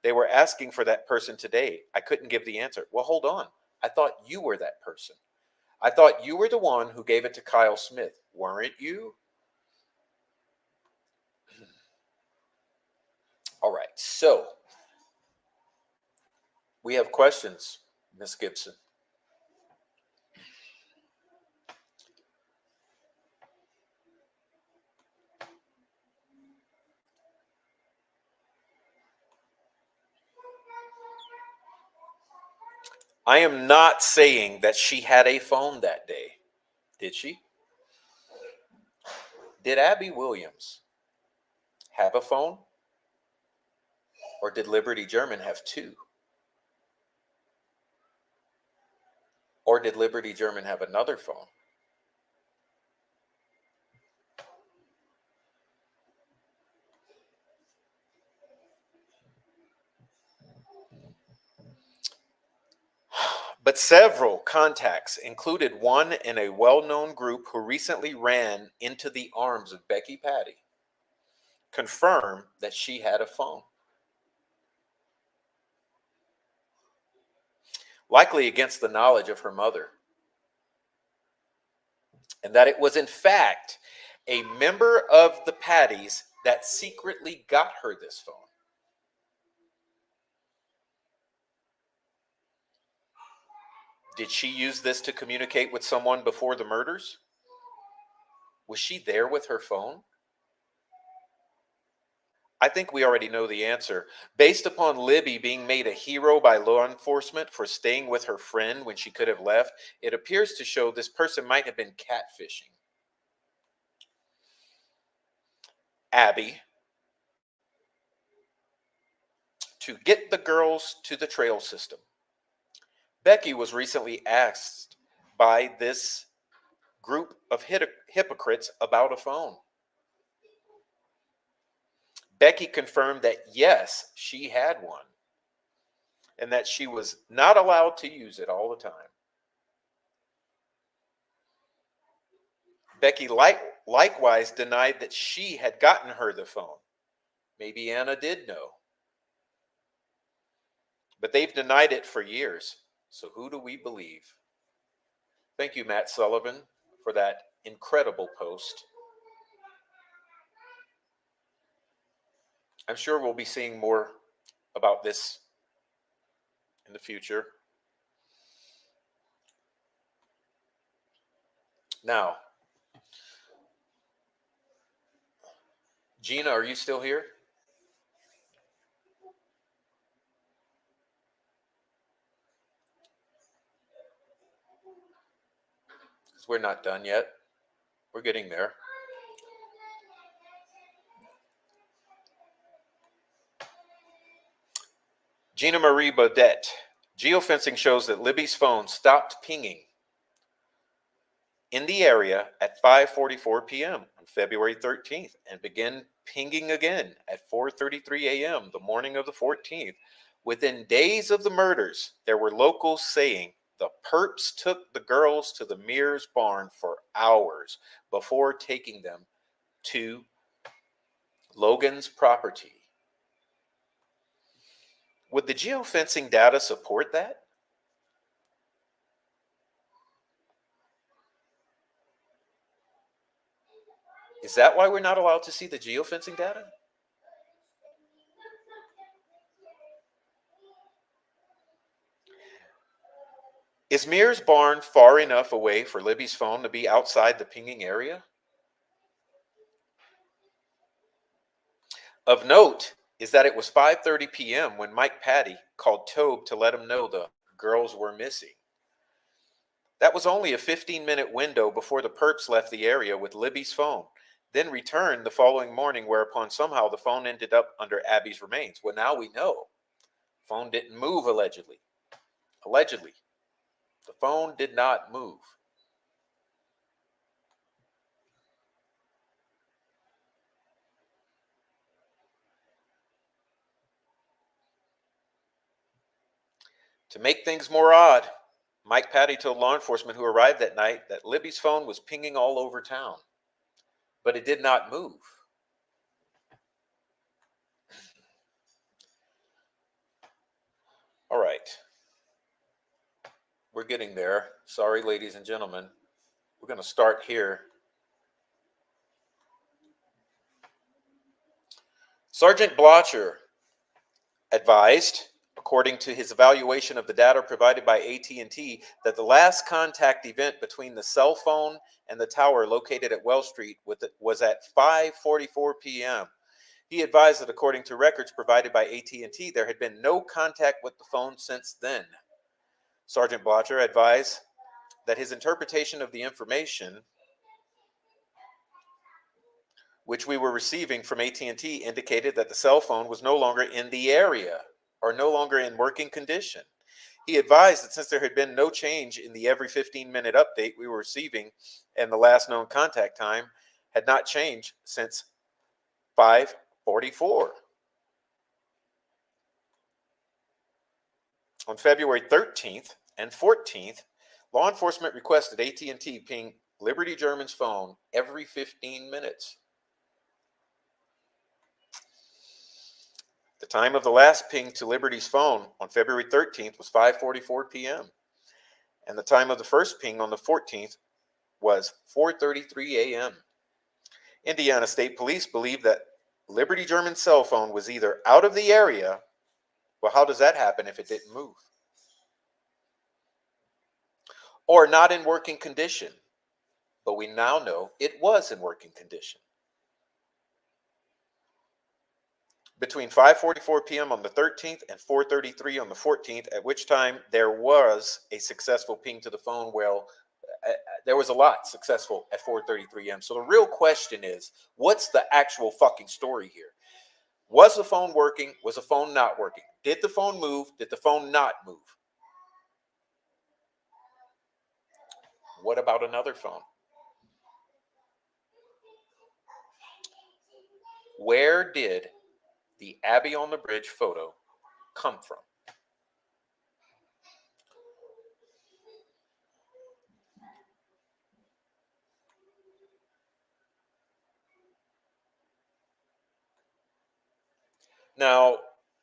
They were asking for that person today. I couldn't give the answer. Well, hold on. I thought you were that person. I thought you were the one who gave it to Kyle Smith. Weren't you? All right. So we have questions, Miss Gibson. I am not saying that she had a phone that day. Did she? Did Abby Williams have a phone? Or did Liberty German have two? Or did Liberty German have another phone? But several contacts, included one in a well-known group who recently ran into the arms of Becky Patty, confirm that she had a phone. Likely against the knowledge of her mother. And that it was in fact a member of the Patties that secretly got her this phone. Did she use this to communicate with someone before the murders? Was she there with her phone? I think we already know the answer. Based upon Libby being made a hero by law enforcement for staying with her friend when she could have left, it appears to show this person might have been catfishing. Abby, to get the girls to the trail system. Becky was recently asked by this group of hypocrites about a phone. Becky confirmed that yes, she had one and that she was not allowed to use it all the time. Becky likewise denied that she had gotten her the phone. Maybe Anna did know. But they've denied it for years. So who do we believe? Thank you, Matt Sullivan, for that incredible post. I'm sure we'll be seeing more about this in the future. Now, Gina, are you still here? Because we're not done yet. We're getting there. Gina Marie Baudet. Geofencing shows that Libby's phone stopped pinging in the area at 5:44 p.m. on February 13th and began pinging again at 4:33 a.m. the morning of the 14th. Within days of the murders, there were locals saying the perps took the girls to the Mears barn for hours before taking them to Logan's property. Would the geofencing data support that? Is that why we're not allowed to see the geofencing data? Is Mears barn far enough away for Libby's phone to be outside the pinging area? Of note is that it was 5:30 p.m. when Mike Patty called Tobe to let him know the girls were missing. That was only a 15-minute window before the perps left the area with Libby's phone, then returned the following morning, whereupon somehow the phone ended up under Abby's remains. Well, now we know. Phone didn't move, allegedly. Allegedly. The phone did not move. To make things more odd, Mike Patty told law enforcement who arrived that night that Libby's phone was pinging all over town, but it did not move. All right. We're getting there. Sorry, ladies and gentlemen. We're going to start here. Sergeant Blocher advised, according to his evaluation of the data provided by AT&T, that the last contact event between the cell phone and the tower located at Well Street was at 5:44 p.m. He advised that according to records provided by AT&T, there had been no contact with the phone since then. Sergeant Blocher advised that his interpretation of the information which we were receiving from AT&T indicated that the cell phone was no longer in the area or no longer in working condition. He advised that since there had been no change in the every 15-minute update we were receiving and the last known contact time had not changed since 5:44. On February 13th and 14th, law enforcement requested AT&T ping Liberty German's phone every 15 minutes. The time of the last ping to Liberty's phone on February 13th was 5:44 p.m. and the time of the first ping on the 14th was 4:33 a.m. Indiana State Police believe that Liberty German's cell phone was either out of the area. Well, how does that happen if it didn't move? Or not in working condition. But we now know it was in working condition. between 5:44 p.m. on the 13th and 4:33 on the 14th, at which time there was a successful ping to the phone. Well, there was a lot successful at 4:33 a.m. So the real question is, what's the actual fucking story here? Was the phone working? Was the phone not working? Did the phone move? Did the phone not move? What about another phone? Where did the Abbey on the Bridge photo come from? Now,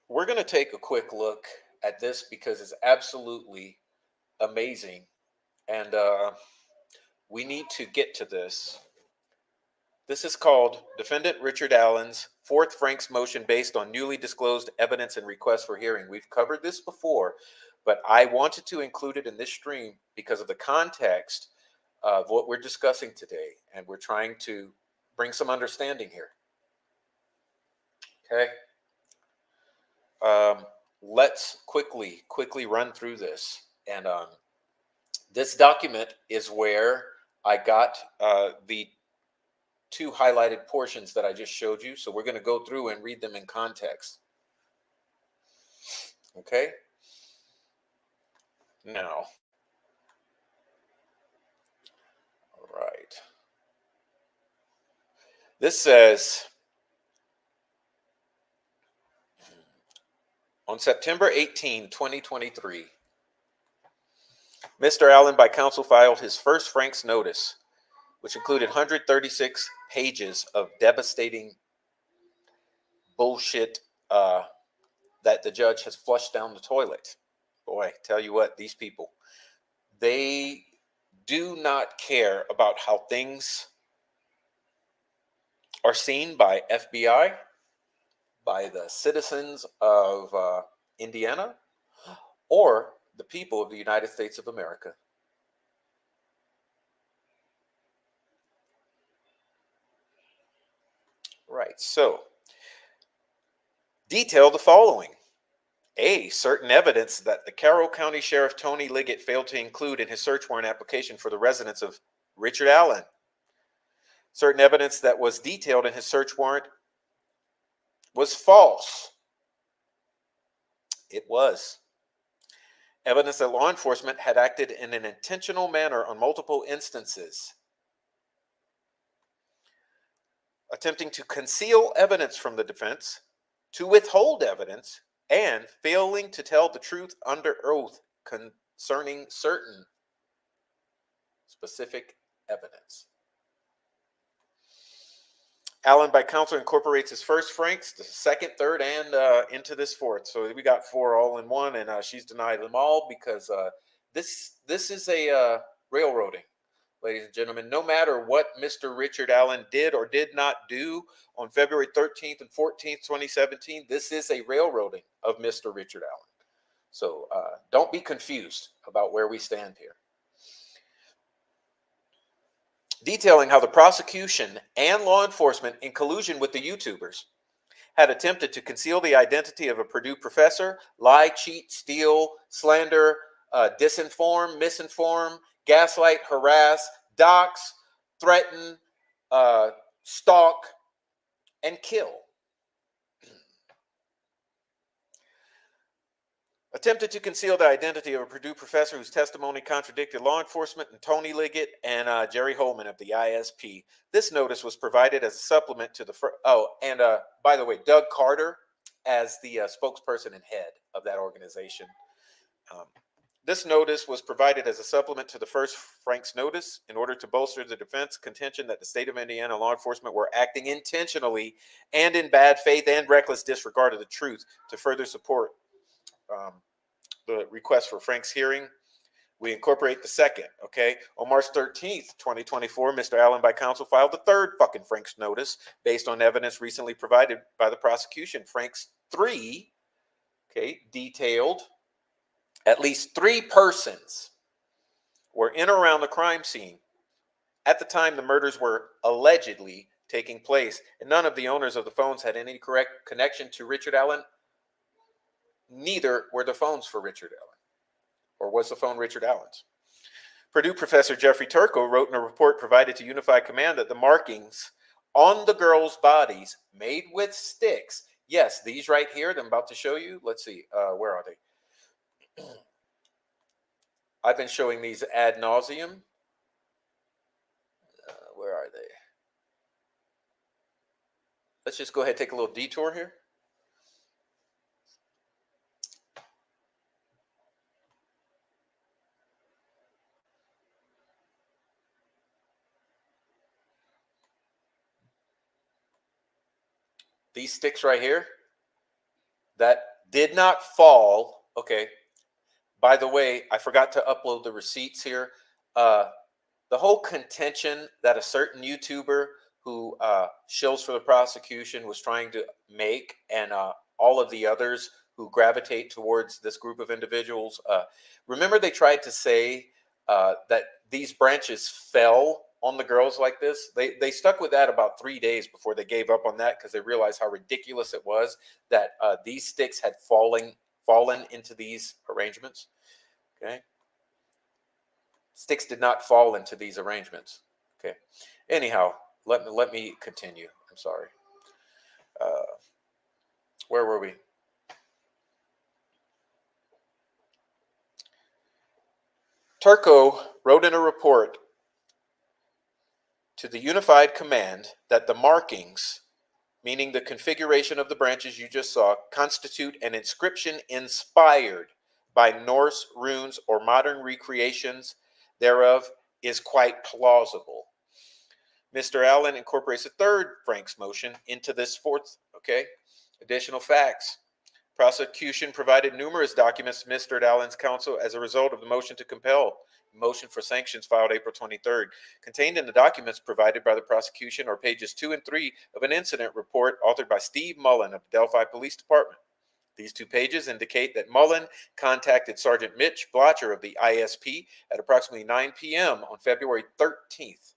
we're going to take a quick look at this because it's absolutely amazing. And we need to get to this. This is called Defendant Richard Allen's Fourth Franks motion based on newly disclosed evidence and request for hearing. We've covered this before, but I wanted to include it in this stream because of the context of what we're discussing today. And we're trying to bring some understanding here. Okay. Let's quickly run through this. And this document is where I got the two highlighted portions that I just showed you. So we're going to go through and read them in context. Okay. Now, all right. This says, on September 18, 2023, Mr. Allen by counsel filed his first Franks notice, which included 136 pages of devastating bullshit that the judge has flushed down the toilet. Boy, tell you what, these people, they do not care about how things are seen by FBI, by the citizens of Indiana, or the people of the United States of America. Right, so detail the following. A, certain evidence that the Carroll County Sheriff Tony Liggett failed to include in his search warrant application for the residence of Richard Allen. Certain evidence that was detailed in his search warrant was false. It was. Evidence that law enforcement had acted in an intentional manner on multiple instances, attempting to conceal evidence from the defense, to withhold evidence, and failing to tell the truth under oath concerning certain specific evidence. Allen by counsel incorporates his first Franks, the second, third, and into this fourth. So we got four all in one, and she's denied them all because this is a railroading, ladies and gentlemen. No matter what Mr. Richard Allen did or did not do on February 13th and 14th, 2017, this is a railroading of Mr. Richard Allen. So don't be confused about where we stand here. Detailing how the prosecution and law enforcement, in collusion with the YouTubers, had attempted to conceal the identity of a Purdue professor, lie, cheat, steal, slander, disinform, misinform, gaslight, harass, dox, threaten, stalk, and kill. Attempted to conceal the identity of a Purdue professor whose testimony contradicted law enforcement and Tony Liggett and Jerry Holman of the ISP. This notice was provided as a supplement to the by the way, Doug Carter as the spokesperson and head of that organization. This notice was provided as a supplement to the first Franks notice in order to bolster the defense contention that the state of Indiana law enforcement were acting intentionally and in bad faith and reckless disregard of the truth to further support the request for Franks hearing. We incorporate the second, okay? On March 13th, 2024, Mr. Allen by counsel filed the third fucking Franks notice based on evidence recently provided by the prosecution. Franks 3, okay, detailed at least 3 persons were in or around the crime scene at the time the murders were allegedly taking place, and none of the owners of the phones had any correct connection to Richard Allen. Neither were the phones for Richard Allen, or was the phone Richard Allen's. Purdue professor Jeffrey Turco wrote in a report provided to Unified Command that the markings on the girls' bodies made with sticks, yes, these right here that I'm about to show you, let's see, where are they? I've been showing these ad nauseum. Where are they? Let's just go ahead and take a little detour here. These sticks right here that did not fall. Okay. By the way, I forgot to upload the receipts here. The whole contention that a certain YouTuber who shills for the prosecution was trying to make, and all of the others who gravitate towards this group of individuals, remember they tried to say that these branches fell on the girls like this. They stuck with that about 3 days before they gave up on that, because they realized how ridiculous it was that these sticks had fallen into these arrangements. Okay. Sticks did not fall into these arrangements. Okay. Anyhow, let me continue. I'm sorry. Where were we? Turco wrote in a report to the Unified Command that the markings, meaning the configuration of the branches you just saw, constitute an inscription inspired by Norse runes or modern recreations thereof is quite plausible. Mr. Allen incorporates a third Frank's motion into this fourth, okay? Additional facts. Prosecution provided numerous documents to Mr. Allen's counsel as a result of the motion to compel. Motion for sanctions filed April 23rd. Contained in the documents provided by the prosecution are pages 2 and 3 of an incident report authored by Steve Mullen of the Delphi Police Department. These 2 pages indicate that Mullen contacted Sergeant Mitch Blotcher of the ISP at approximately 9 p.m. on February 13th,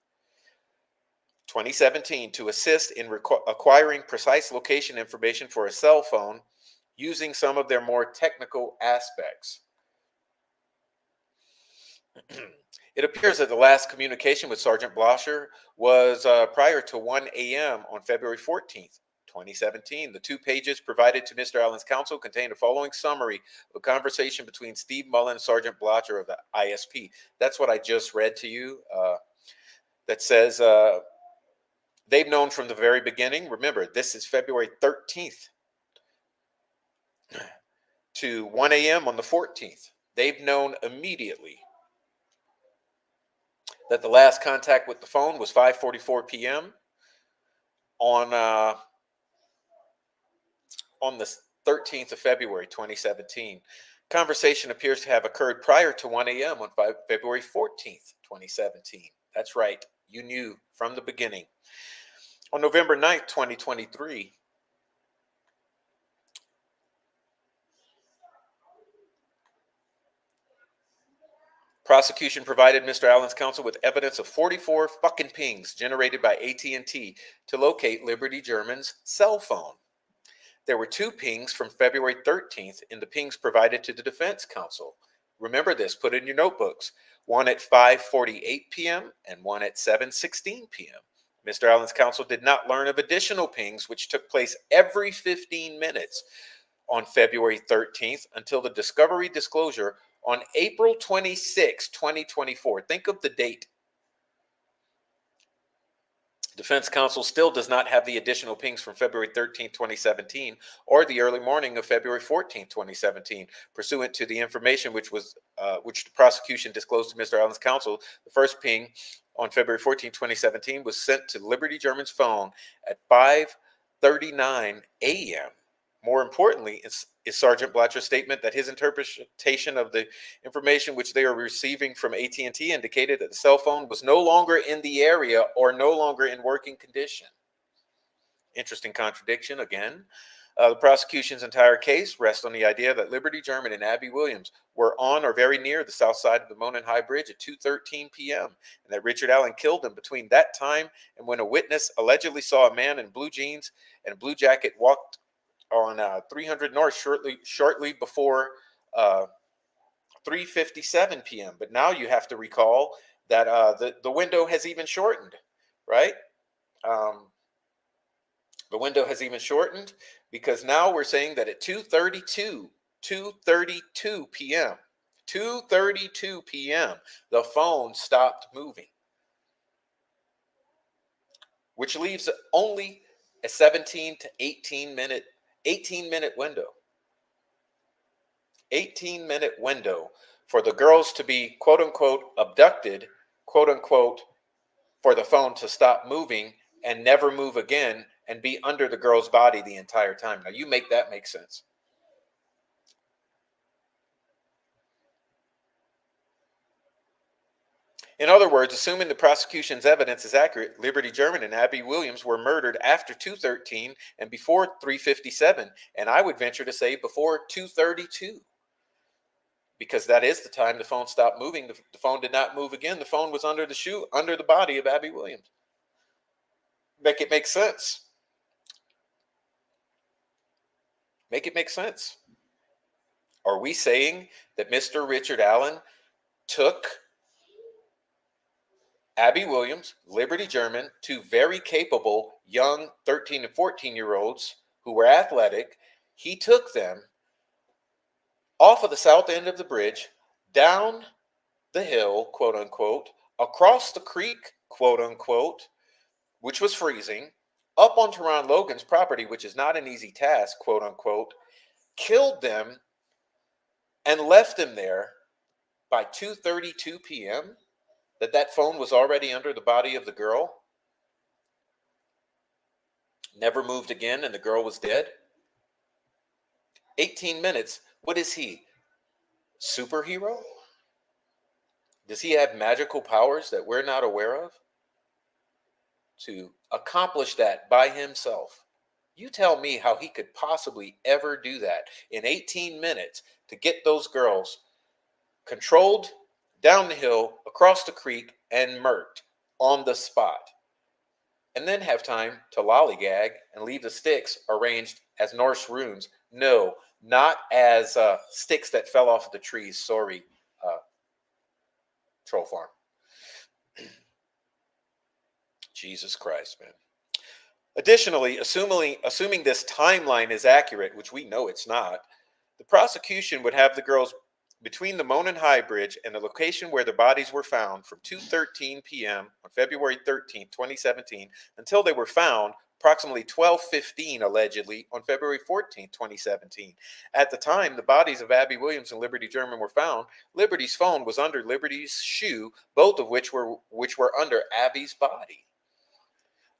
2017 to assist in acquiring precise location information for a cell phone using some of their more technical aspects. It appears that the last communication with Sergeant Blotcher was prior to 1 a.m. on February 14th. 2017. The 2 pages provided to Mr. Allen's counsel contain the following summary of a conversation between Steve Mullen and Sergeant Blotcher of the ISP. That's what I just read to you. That says they've known from the very beginning. Remember, this is February 13th to 1 a.m. on the 14th. They've known immediately that the last contact with the phone was 5:44 p.m. on the 13th of February, 2017. Conversation appears to have occurred prior to 1 a.m. on February 14th, 2017. That's right. You knew from the beginning. On November 9th, 2023, prosecution provided Mr. Allen's counsel with evidence of 44 fucking pings generated by AT&T to locate Liberty German's cell phone. There were 2 pings from February 13th in the pings provided to the defense counsel. Remember this, put it in your notebooks. One at 5:48 p.m. and one at 7:16 p.m. Mr. Allen's counsel did not learn of additional pings which took place every 15 minutes on February 13th until the discovery disclosure on April 26, 2024. Think of the date. Defense counsel still does not have the additional pings from February 13, 2017, or the early morning of February 14, 2017, pursuant to the information which the prosecution disclosed to Mr. Allen's counsel. The first ping on February 14, 2017 was sent to Liberty German's phone at 5:39 a.m. More importantly, is Sergeant Blotcher's statement that his interpretation of the information which they are receiving from AT&T indicated that the cell phone was no longer in the area or no longer in working condition. Interesting contradiction again. The prosecution's entire case rests on the idea that Liberty German and Abby Williams were on or very near the south side of the Monon High Bridge at 2:13 p.m. and that Richard Allen killed them between that time and when a witness allegedly saw a man in blue jeans and a blue jacket walked on 300 North shortly before 3:57 p.m. But now you have to recall that the window has even shortened, right? The window has even shortened because now we're saying that at 2:32 p.m., 2:32 p.m., the phone stopped moving, which leaves only a 17 to 18 minute window. 18-minute window for the girls to be, quote unquote, abducted, quote unquote, for the phone to stop moving and never move again and be under the girl's body the entire time. Now you make that make sense. In other words, assuming the prosecution's evidence is accurate, Liberty German and Abby Williams were murdered after 2:13 and before 3:57, and I would venture to say before 2:32. Because that is the time the phone stopped moving. The phone did not move again. The phone was under the body of Abby Williams. Make it make sense. Make it make sense. Are we saying that Mr. Richard Allen took Abby Williams, Liberty German, two very capable young 13 and 14-year-olds who were athletic? He took them off of the south end of the bridge, down the hill, quote unquote, across the creek, quote unquote, which was freezing, up on Teron Logan's property, which is not an easy task, quote unquote, killed them and left them there by 2:32 p.m. That phone was already under the body of the girl, never moved again, and the girl was dead. 18 minutes. What is he? Superhero? Does he have magical powers that we're not aware of? To accomplish that by himself. You tell me how he could possibly ever do that in 18 minutes to get those girls controlled, down the hill, across the creek, and murked on the spot. And then have time to lollygag and leave the sticks arranged as Norse runes. No, not as sticks that fell off of the trees. Sorry, Troll Farm. Jesus Christ, man. Additionally, assuming this timeline is accurate, which we know it's not, the prosecution would have the girls between the Monon High Bridge and the location where the bodies were found from 2:13 p.m. on February 13, 2017, until they were found approximately 12:15 allegedly on February 14, 2017. At the time the bodies of Abby Williams and Liberty German were found, Liberty's phone was under Liberty's shoe, both of which were under Abby's body.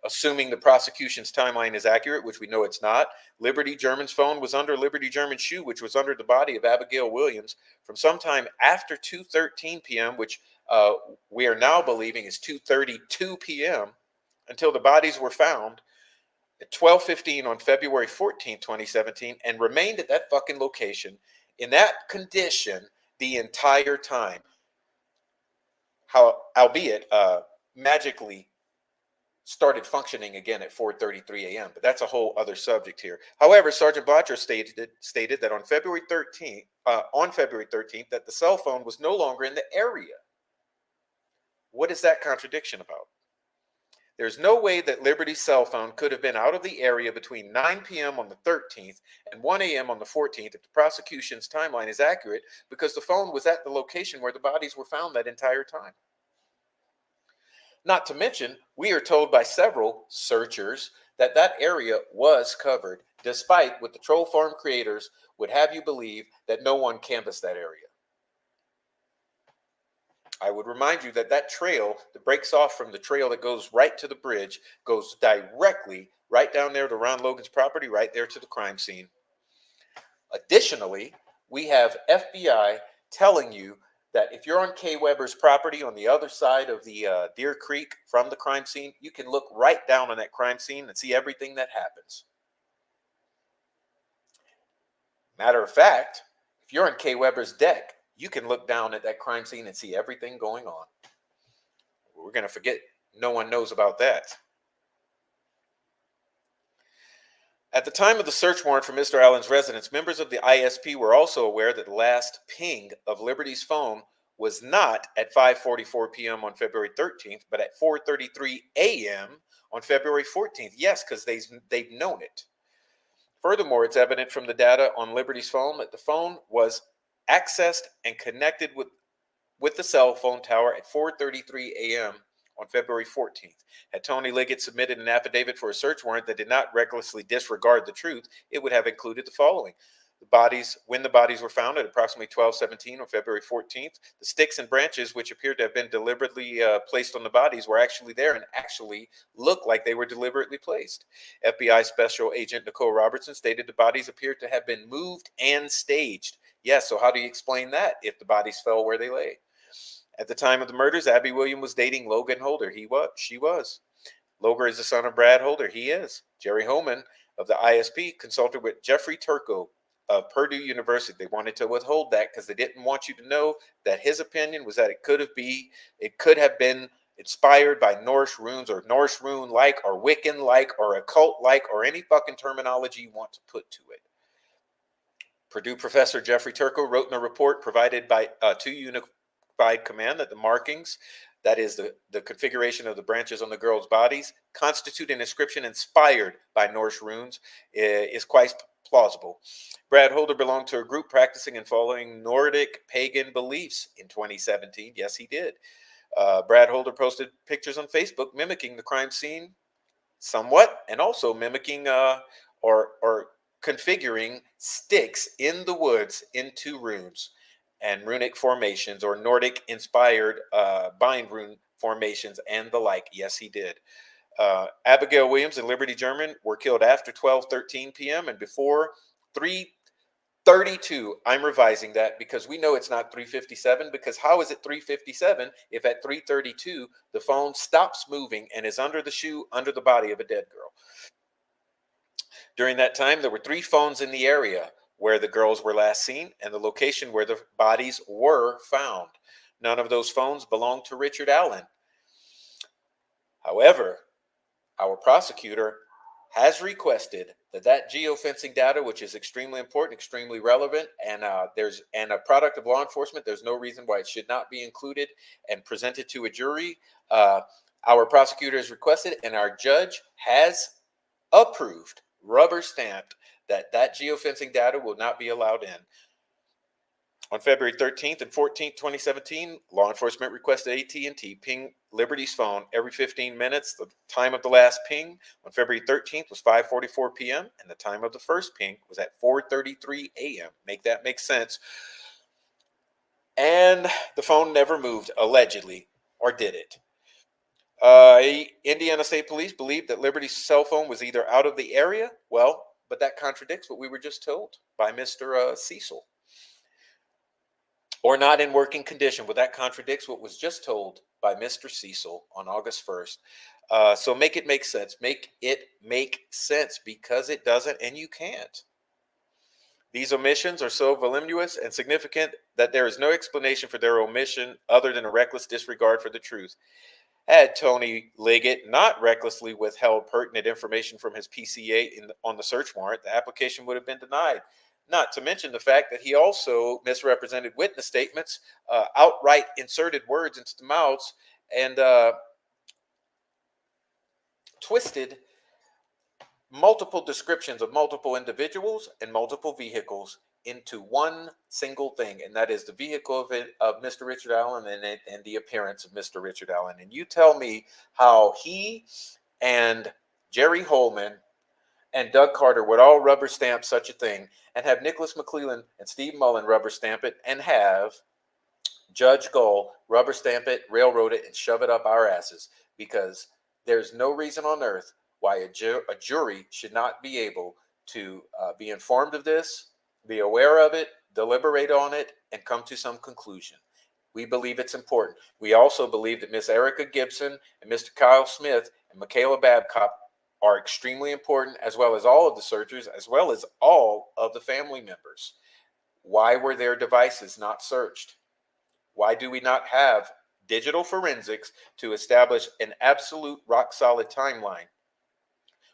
Assuming the prosecution's timeline is accurate, which we know it's not, Liberty German's phone was under Liberty German's shoe, which was under the body of Abigail Williams from sometime after 2:13 p.m., which we are now believing is 2:32 p.m., until the bodies were found at 12:15 on February 14, 2017, and remained at that fucking location in that condition the entire time. Albeit magically started functioning again at 4:33 a.m. But that's a whole other subject here. However, Sergeant Botcher stated that on February 13th, that the cell phone was no longer in the area. What is that contradiction about? There's no way that Liberty's cell phone could have been out of the area between 9 p.m. on the 13th and 1 a.m. on the 14th if the prosecution's timeline is accurate, because the phone was at the location where the bodies were found that entire time. Not to mention, we are told by several searchers that that area was covered, despite what the Troll Farm creators would have you believe that no one canvassed that area. I would remind you that that trail that breaks off from the trail that goes right to the bridge goes directly right down there to Ron Logan's property, right there to the crime scene. Additionally, we have FBI telling you that if you're on Kay Weber's property on the other side of the Deer Creek from the crime scene, you can look right down on that crime scene and see everything that happens. Matter of fact, if you're on Kay Weber's deck, you can look down at that crime scene and see everything going on. We're going to forget no one knows about that. At the time of the search warrant for Mr. Allen's residence, members of the ISP were also aware that the last ping of Liberty's phone was not at 5:44 p.m. on February 13th, but at 4:33 a.m. on February 14th. Yes, because they've known it. Furthermore, it's evident from the data on Liberty's phone that the phone was accessed and connected with the cell phone tower at 4:33 a.m. on February 14th. Had Tony Liggett submitted an affidavit for a search warrant that did not recklessly disregard the truth, it would have included the following. When the bodies were found at approximately 12:17 on February 14th, the sticks and branches which appeared to have been deliberately placed on the bodies were actually there and actually looked like they were deliberately placed. FBI Special Agent Nicole Robertson stated the bodies appeared to have been moved and staged. Yes, so how do you explain that if the bodies fell where they lay? At the time of the murders, Abby Williams was dating Logan Holder. She was. Logan is the son of Brad Holder. He is. Jerry Holman of the ISP consulted with Jeffrey Turco of Purdue University. They wanted to withhold that because they didn't want you to know that his opinion was that it could have been inspired by Norse runes or Norse rune-like or Wiccan-like or occult-like or any fucking terminology you want to put to it. Purdue professor Jeffrey Turco wrote in a report provided by to Unified Command that the markings, that is the configuration of the branches on the girls' bodies, constitute an inscription inspired by Norse runes, is quite plausible. Brad Holder belonged to a group practicing and following Nordic pagan beliefs in 2017. Yes, he did. Brad Holder posted pictures on Facebook mimicking the crime scene somewhat, and also mimicking or configuring sticks in the woods into runes and runic formations or Nordic inspired bind rune formations and the like. Yes, he did. Abigail Williams and Liberty German were killed after 12:13 p.m. and before 3:32. I'm revising that because we know it's not 3:57, because how is it 3:57 if at 3:32 the phone stops moving and is under the shoe under the body of a dead girl? During that time, there were 3 phones in the area where the girls were last seen and the location where the bodies were found. None of those phones belonged to Richard Allen. However, our prosecutor has requested that geofencing data, which is extremely important, extremely relevant, and a product of law enforcement, there's no reason why it should not be included and presented to a jury. Our prosecutor has requested, and our judge has approved, rubber stamped, that geofencing data will not be allowed in. On February 13th and 14th, 2017, law enforcement requested AT&T ping Liberty's phone every 15 minutes. The time of the last ping on February 13th was 5:44 p.m. and the time of the first ping was at 4:33 a.m. Make that make sense. And the phone never moved, allegedly, or did it? Indiana State Police believed that Liberty's cell phone was either out of the area. Well, but that contradicts what we were just told by Mr. Cecil. Or not in working condition. Well, that contradicts what was just told by Mr. Cecil on August 1st. So make it make sense. Make it make sense, because it doesn't, and you can't. These omissions are so voluminous and significant that there is no explanation for their omission other than a reckless disregard for the truth. Had Tony Liggett not recklessly withheld pertinent information from his PCA on the search warrant, the application would have been denied. Not to mention the fact that he also misrepresented witness statements, outright inserted words into the mouths, and twisted multiple descriptions of multiple individuals and multiple vehicles into one single thing, and that is the vehicle of Mr. Richard Allen and the appearance of Mr. Richard Allen. And you tell me how he and Jerry Holman and Doug Carter would all rubber stamp such a thing, and have Nicholas McClellan and Steve Mullen rubber stamp it, and have Judge Gull rubber stamp it, railroad it, and shove it up our asses, because there's no reason on earth why a jury should not be able to be informed of this, be aware of it, deliberate on it, and come to some conclusion. We believe it's important. We also believe that Miss Erica Gibson and Mr. Kyle Smith and Michaela Babcock are extremely important, as well as all of the searchers, as well as all of the family members. Why were their devices not searched? Why do we not have digital forensics to establish an absolute rock solid timeline?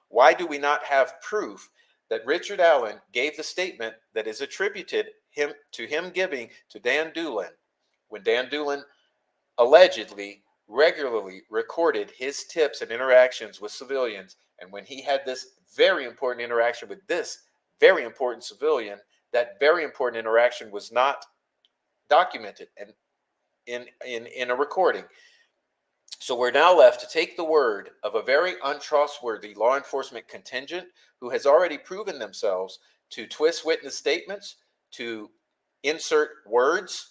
Why do we not have proof that Richard Allen gave the statement that is attributed to him giving to Dan Doolin when Dan Doolin allegedly regularly recorded his tips and interactions with civilians, and when he had this very important interaction with this very important civilian, that very important interaction was not documented and in a recording. So we're now left to take the word of a very untrustworthy law enforcement contingent who has already proven themselves to twist witness statements, to insert words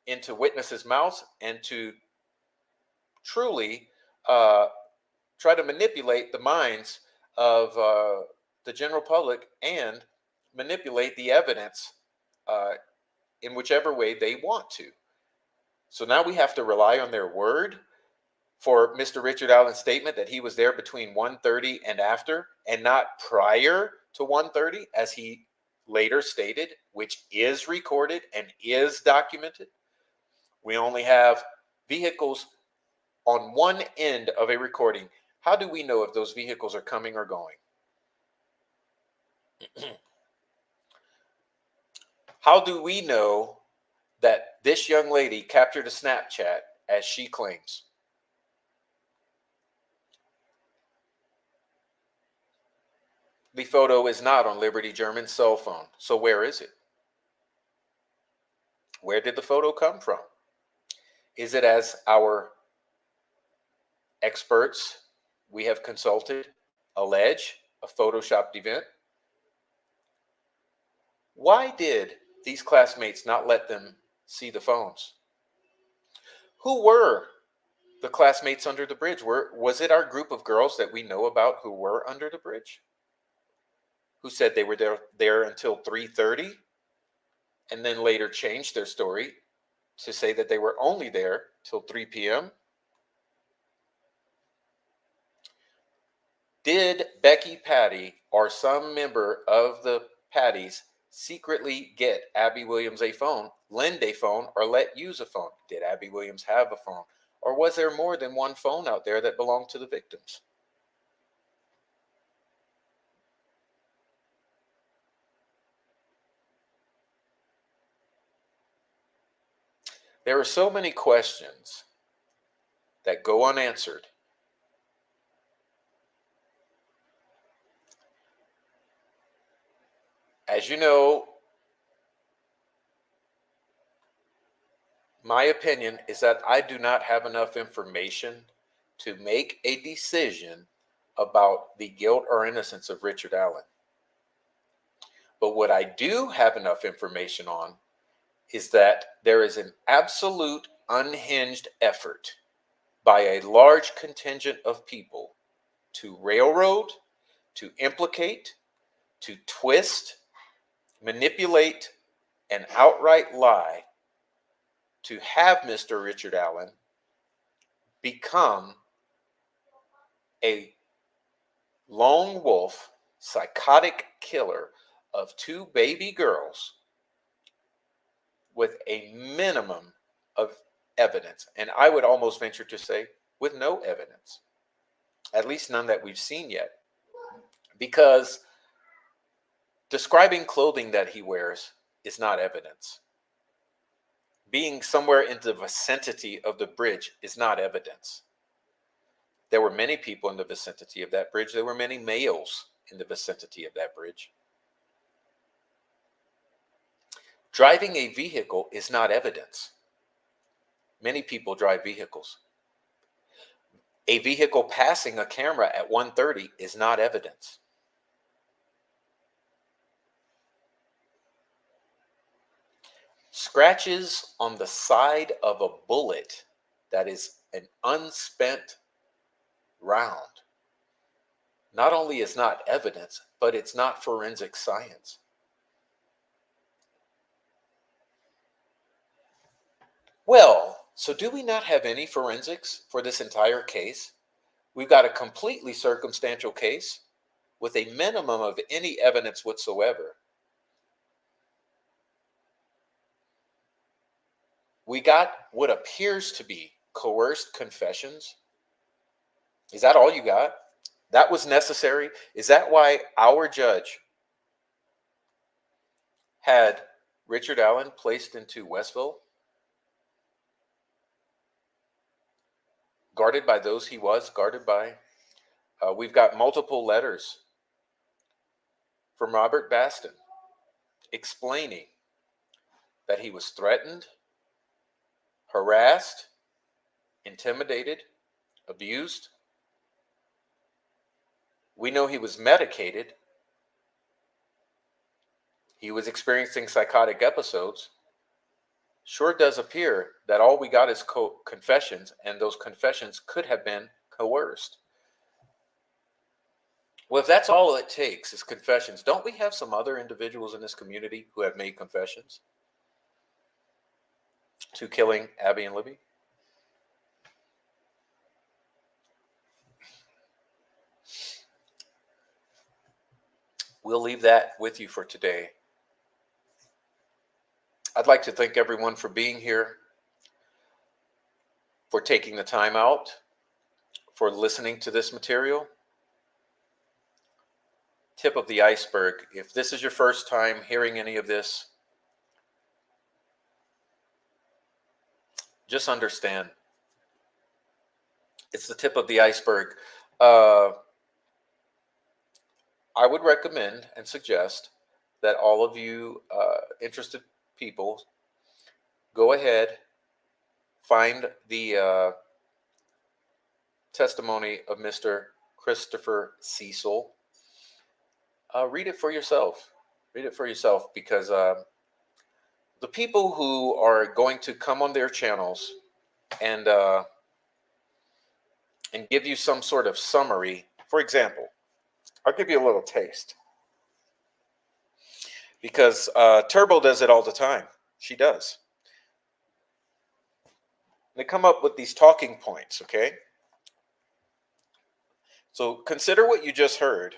into witnesses' mouths, and to truly try to manipulate the minds of the general public and manipulate the evidence in whichever way they want to. So now we have to rely on their word for Mr. Richard Allen's statement that he was there between 1:30 and after, and not prior to 1:30, as he later stated, which is recorded and is documented. We only have vehicles on one end of a recording. How do we know if those vehicles are coming or going? How do we know that this young lady captured a Snapchat as she claims? The photo is not on Liberty German's cell phone. So where is it? Where did the photo come from? Is it, as our experts we have consulted allege, a photoshopped event? Why did these classmates not let them see the phones? Who were the classmates under the bridge? Was it our group of girls that we know about who were under the bridge? Who said they were there until 3:30 and then later changed their story to say that they were only there till 3 p.m.? Did Becky Patty or some member of the Patties secretly get Abby Williams a phone, lend a phone, or let use a phone? Did Abby Williams have a phone? Or was there more than one phone out there that belonged to the victims? There are so many questions that go unanswered. As you know, my opinion is that I do not have enough information to make a decision about the guilt or innocence of Richard Allen. But what I do have enough information on is that there is an absolute unhinged effort by a large contingent of people to railroad, to implicate, to twist, manipulate, and outright lie to have Mr. Richard Allen become a lone wolf, psychotic killer of two baby girls with a minimum of evidence. And I would almost venture to say with no evidence, at least none that we've seen yet. Because describing clothing that he wears is not evidence. Being somewhere in the vicinity of the bridge is not evidence. There were many people in the vicinity of that bridge. There were many males in the vicinity of that bridge. Driving a vehicle is not evidence. Many people drive vehicles. A vehicle passing a camera at 1:30 is not evidence. Scratches on the side of a bullet that is an unspent round not only is not evidence, but it's not forensic science. Well, so do we not have any forensics for this entire case? We've got a completely circumstantial case with a minimum of any evidence whatsoever. We got what appears to be coerced confessions. Is that all you got? That was necessary? Is that why our judge had Richard Allen placed into Westville, guarded by those he was guarded by? We've got multiple letters from Robert Baston explaining that he was threatened, harassed, intimidated, abused. We know he was medicated. He was experiencing psychotic episodes. Sure does appear that all we got is confessions, and those confessions could have been coerced. Well, if that's all it takes is confessions, don't we have some other individuals in this community who have made confessions to killing Abby and Libby? We'll leave that with you for today. I'd like to thank everyone for being here, for taking the time out, for listening to this material. Tip of the iceberg. If this is your first time hearing any of this, just understand it's the tip of the iceberg. I would recommend and suggest that all of you interested people go ahead, find the testimony of Mr. Christopher Cecil. Read it for yourself. Read it for yourself, because the people who are going to come on their channels and give you some sort of summary. For example, I'll give you a little taste, because Turbo does it all the time. She does. They come up with these talking points, okay? So consider what you just heard,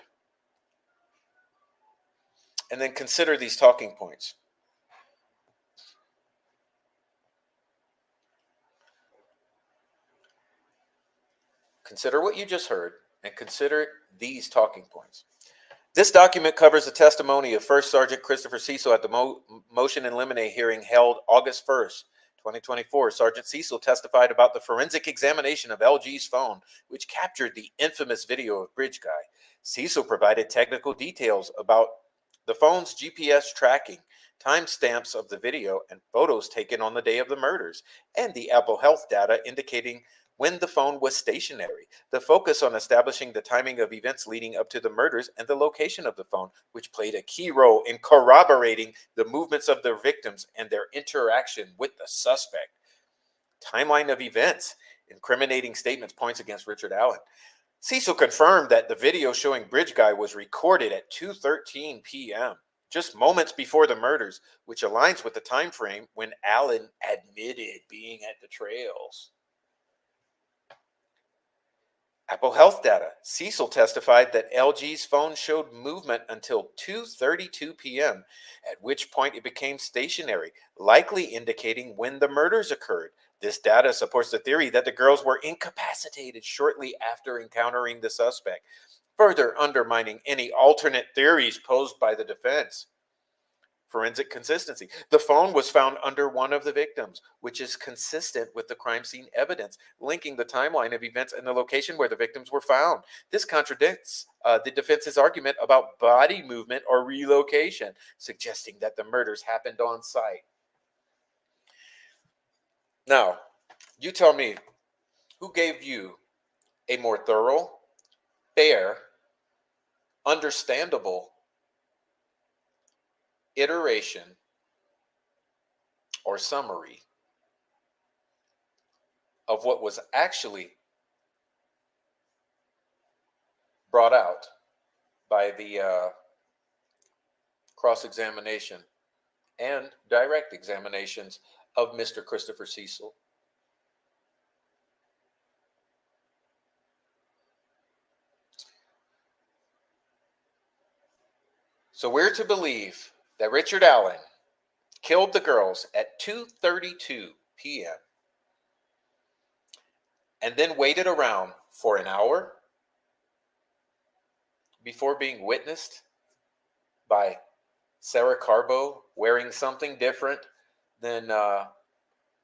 and then consider these talking points. Consider what you just heard, and consider these talking points. This document covers the testimony of First Sergeant Christopher Cecil at the motion in limine hearing held August 1st, 2024. Sergeant Cecil testified about the forensic examination of LG's phone, which captured the infamous video of Bridge Guy. Cecil provided technical details about the phone's GPS tracking, timestamps of the video, and photos taken on the day of the murders, and the Apple Health data indicating when the phone was stationary. The focus on establishing the timing of events leading up to the murders and the location of the phone, which played a key role in corroborating the movements of their victims and their interaction with the suspect. Timeline of events, incriminating statements, points against Richard Allen. Cecil confirmed that the video showing Bridge Guy was recorded at 2:13 p.m., just moments before the murders, which aligns with the time frame when Allen admitted being at the trails. Apple Health data. Cecil testified that LG's phone showed movement until 2:32 p.m., at which point it became stationary, likely indicating when the murders occurred. This data supports the theory that the girls were incapacitated shortly after encountering the suspect, further undermining any alternate theories posed by the defense. Forensic consistency. The phone was found under one of the victims, which is consistent with the crime scene evidence, linking the timeline of events and the location where the victims were found. This contradicts the defense's argument about body movement or relocation, suggesting that the murders happened on site. Now, you tell me, who gave you a more thorough, fair, understandable iteration or summary of what was actually brought out by the cross-examination and direct examinations of Mr. Christopher Cecil? So we're to believe that Richard Allen killed the girls at 2:32 p.m. and then waited around for an hour before being witnessed by Sarah Carbo wearing something different than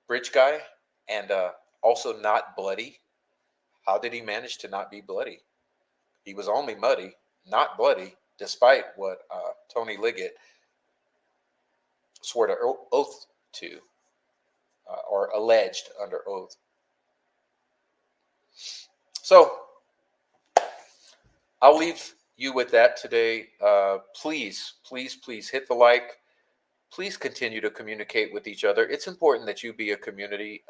Bridge Guy and also not bloody. How did he manage to not be bloody? He was only muddy, not bloody, despite what Tony Liggett swore to oath to, or alleged under oath. So I'll leave you with that today. Please, please, please hit the like. Please continue to communicate with each other. It's important that you be a community.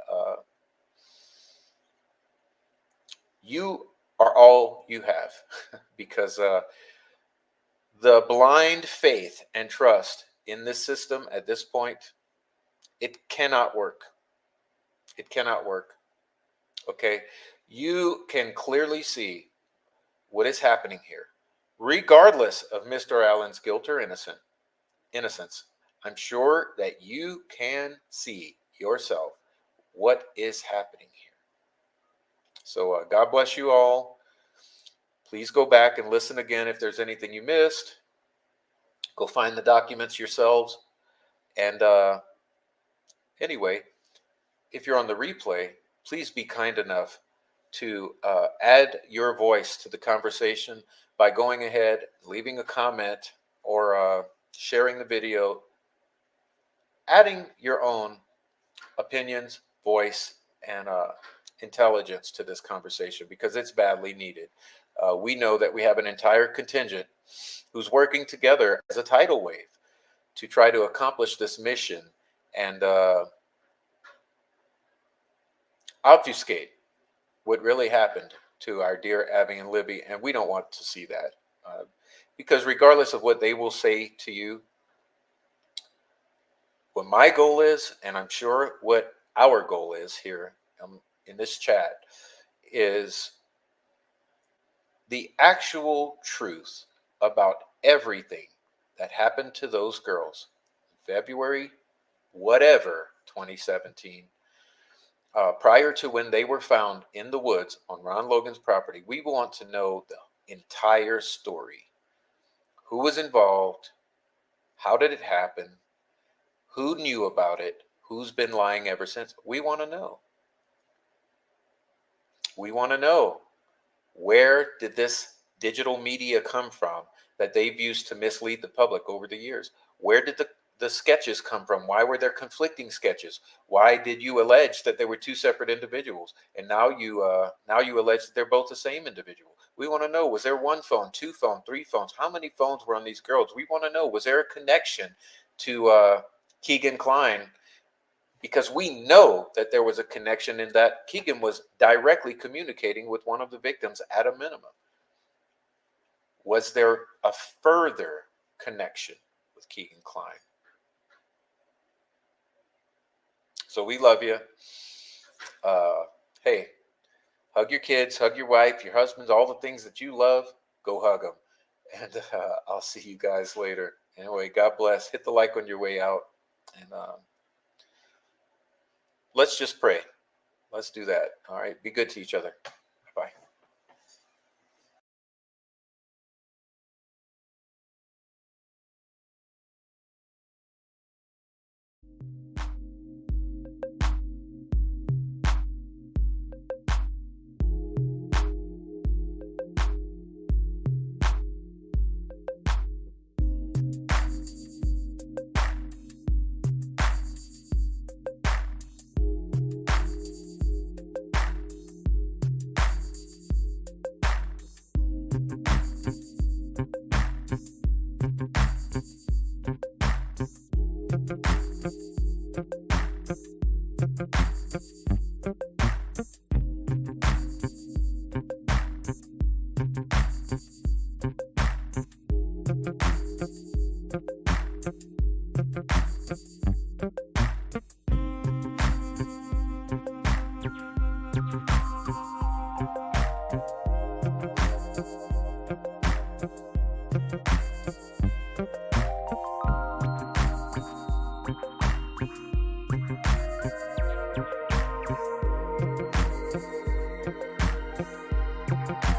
You are all you have because the blind faith and trust in this system at this point, it cannot work. It cannot work. Okay? You can clearly see what is happening here, regardless of Mr. Allen's guilt or innocence. I'm sure that you can see yourself what is happening here. So God bless you all. Please go back and listen again if there's anything you missed. Go find the documents yourselves. And anyway, if you're on the replay, please be kind enough to add your voice to the conversation by going ahead, leaving a comment, or sharing the video, adding your own opinions, voice, and intelligence to this conversation because it's badly needed. We know that we have an entire contingent who's working together as a tidal wave to try to accomplish this mission and obfuscate what really happened to our dear Abby and Libby, and we don't want to see that because regardless of what they will say to you, what my goal is, and I'm sure what our goal is here in this chat, is the actual truth about everything that happened to those girls in February, whatever, 2017, prior to when they were found in the woods on Ron Logan's property. We want to know the entire story. Who was involved? How did it happen? Who knew about it? Who's been lying ever since? We want to know. We want to know, where did this digital media come from that they've used to mislead the public over the years? Where did the sketches come from? Why were there conflicting sketches? Why did you allege that there were two separate individuals? And now you allege that they're both the same individual. We want to know, was there one phone, two phones, three phones? How many phones were on these girls? We want to know, was there a connection to Keegan Klein? Because we know that there was a connection in that Keegan was directly communicating with one of the victims at a minimum. Was there a further connection with Keegan Klein? So we love you. Hey, hug your kids, hug your wife, your husbands, all the things that you love, go hug them. And I'll see you guys later. Anyway, God bless. Hit the like on your way out. And let's just pray. Let's do that. All right. Be good to each other. Bye. you.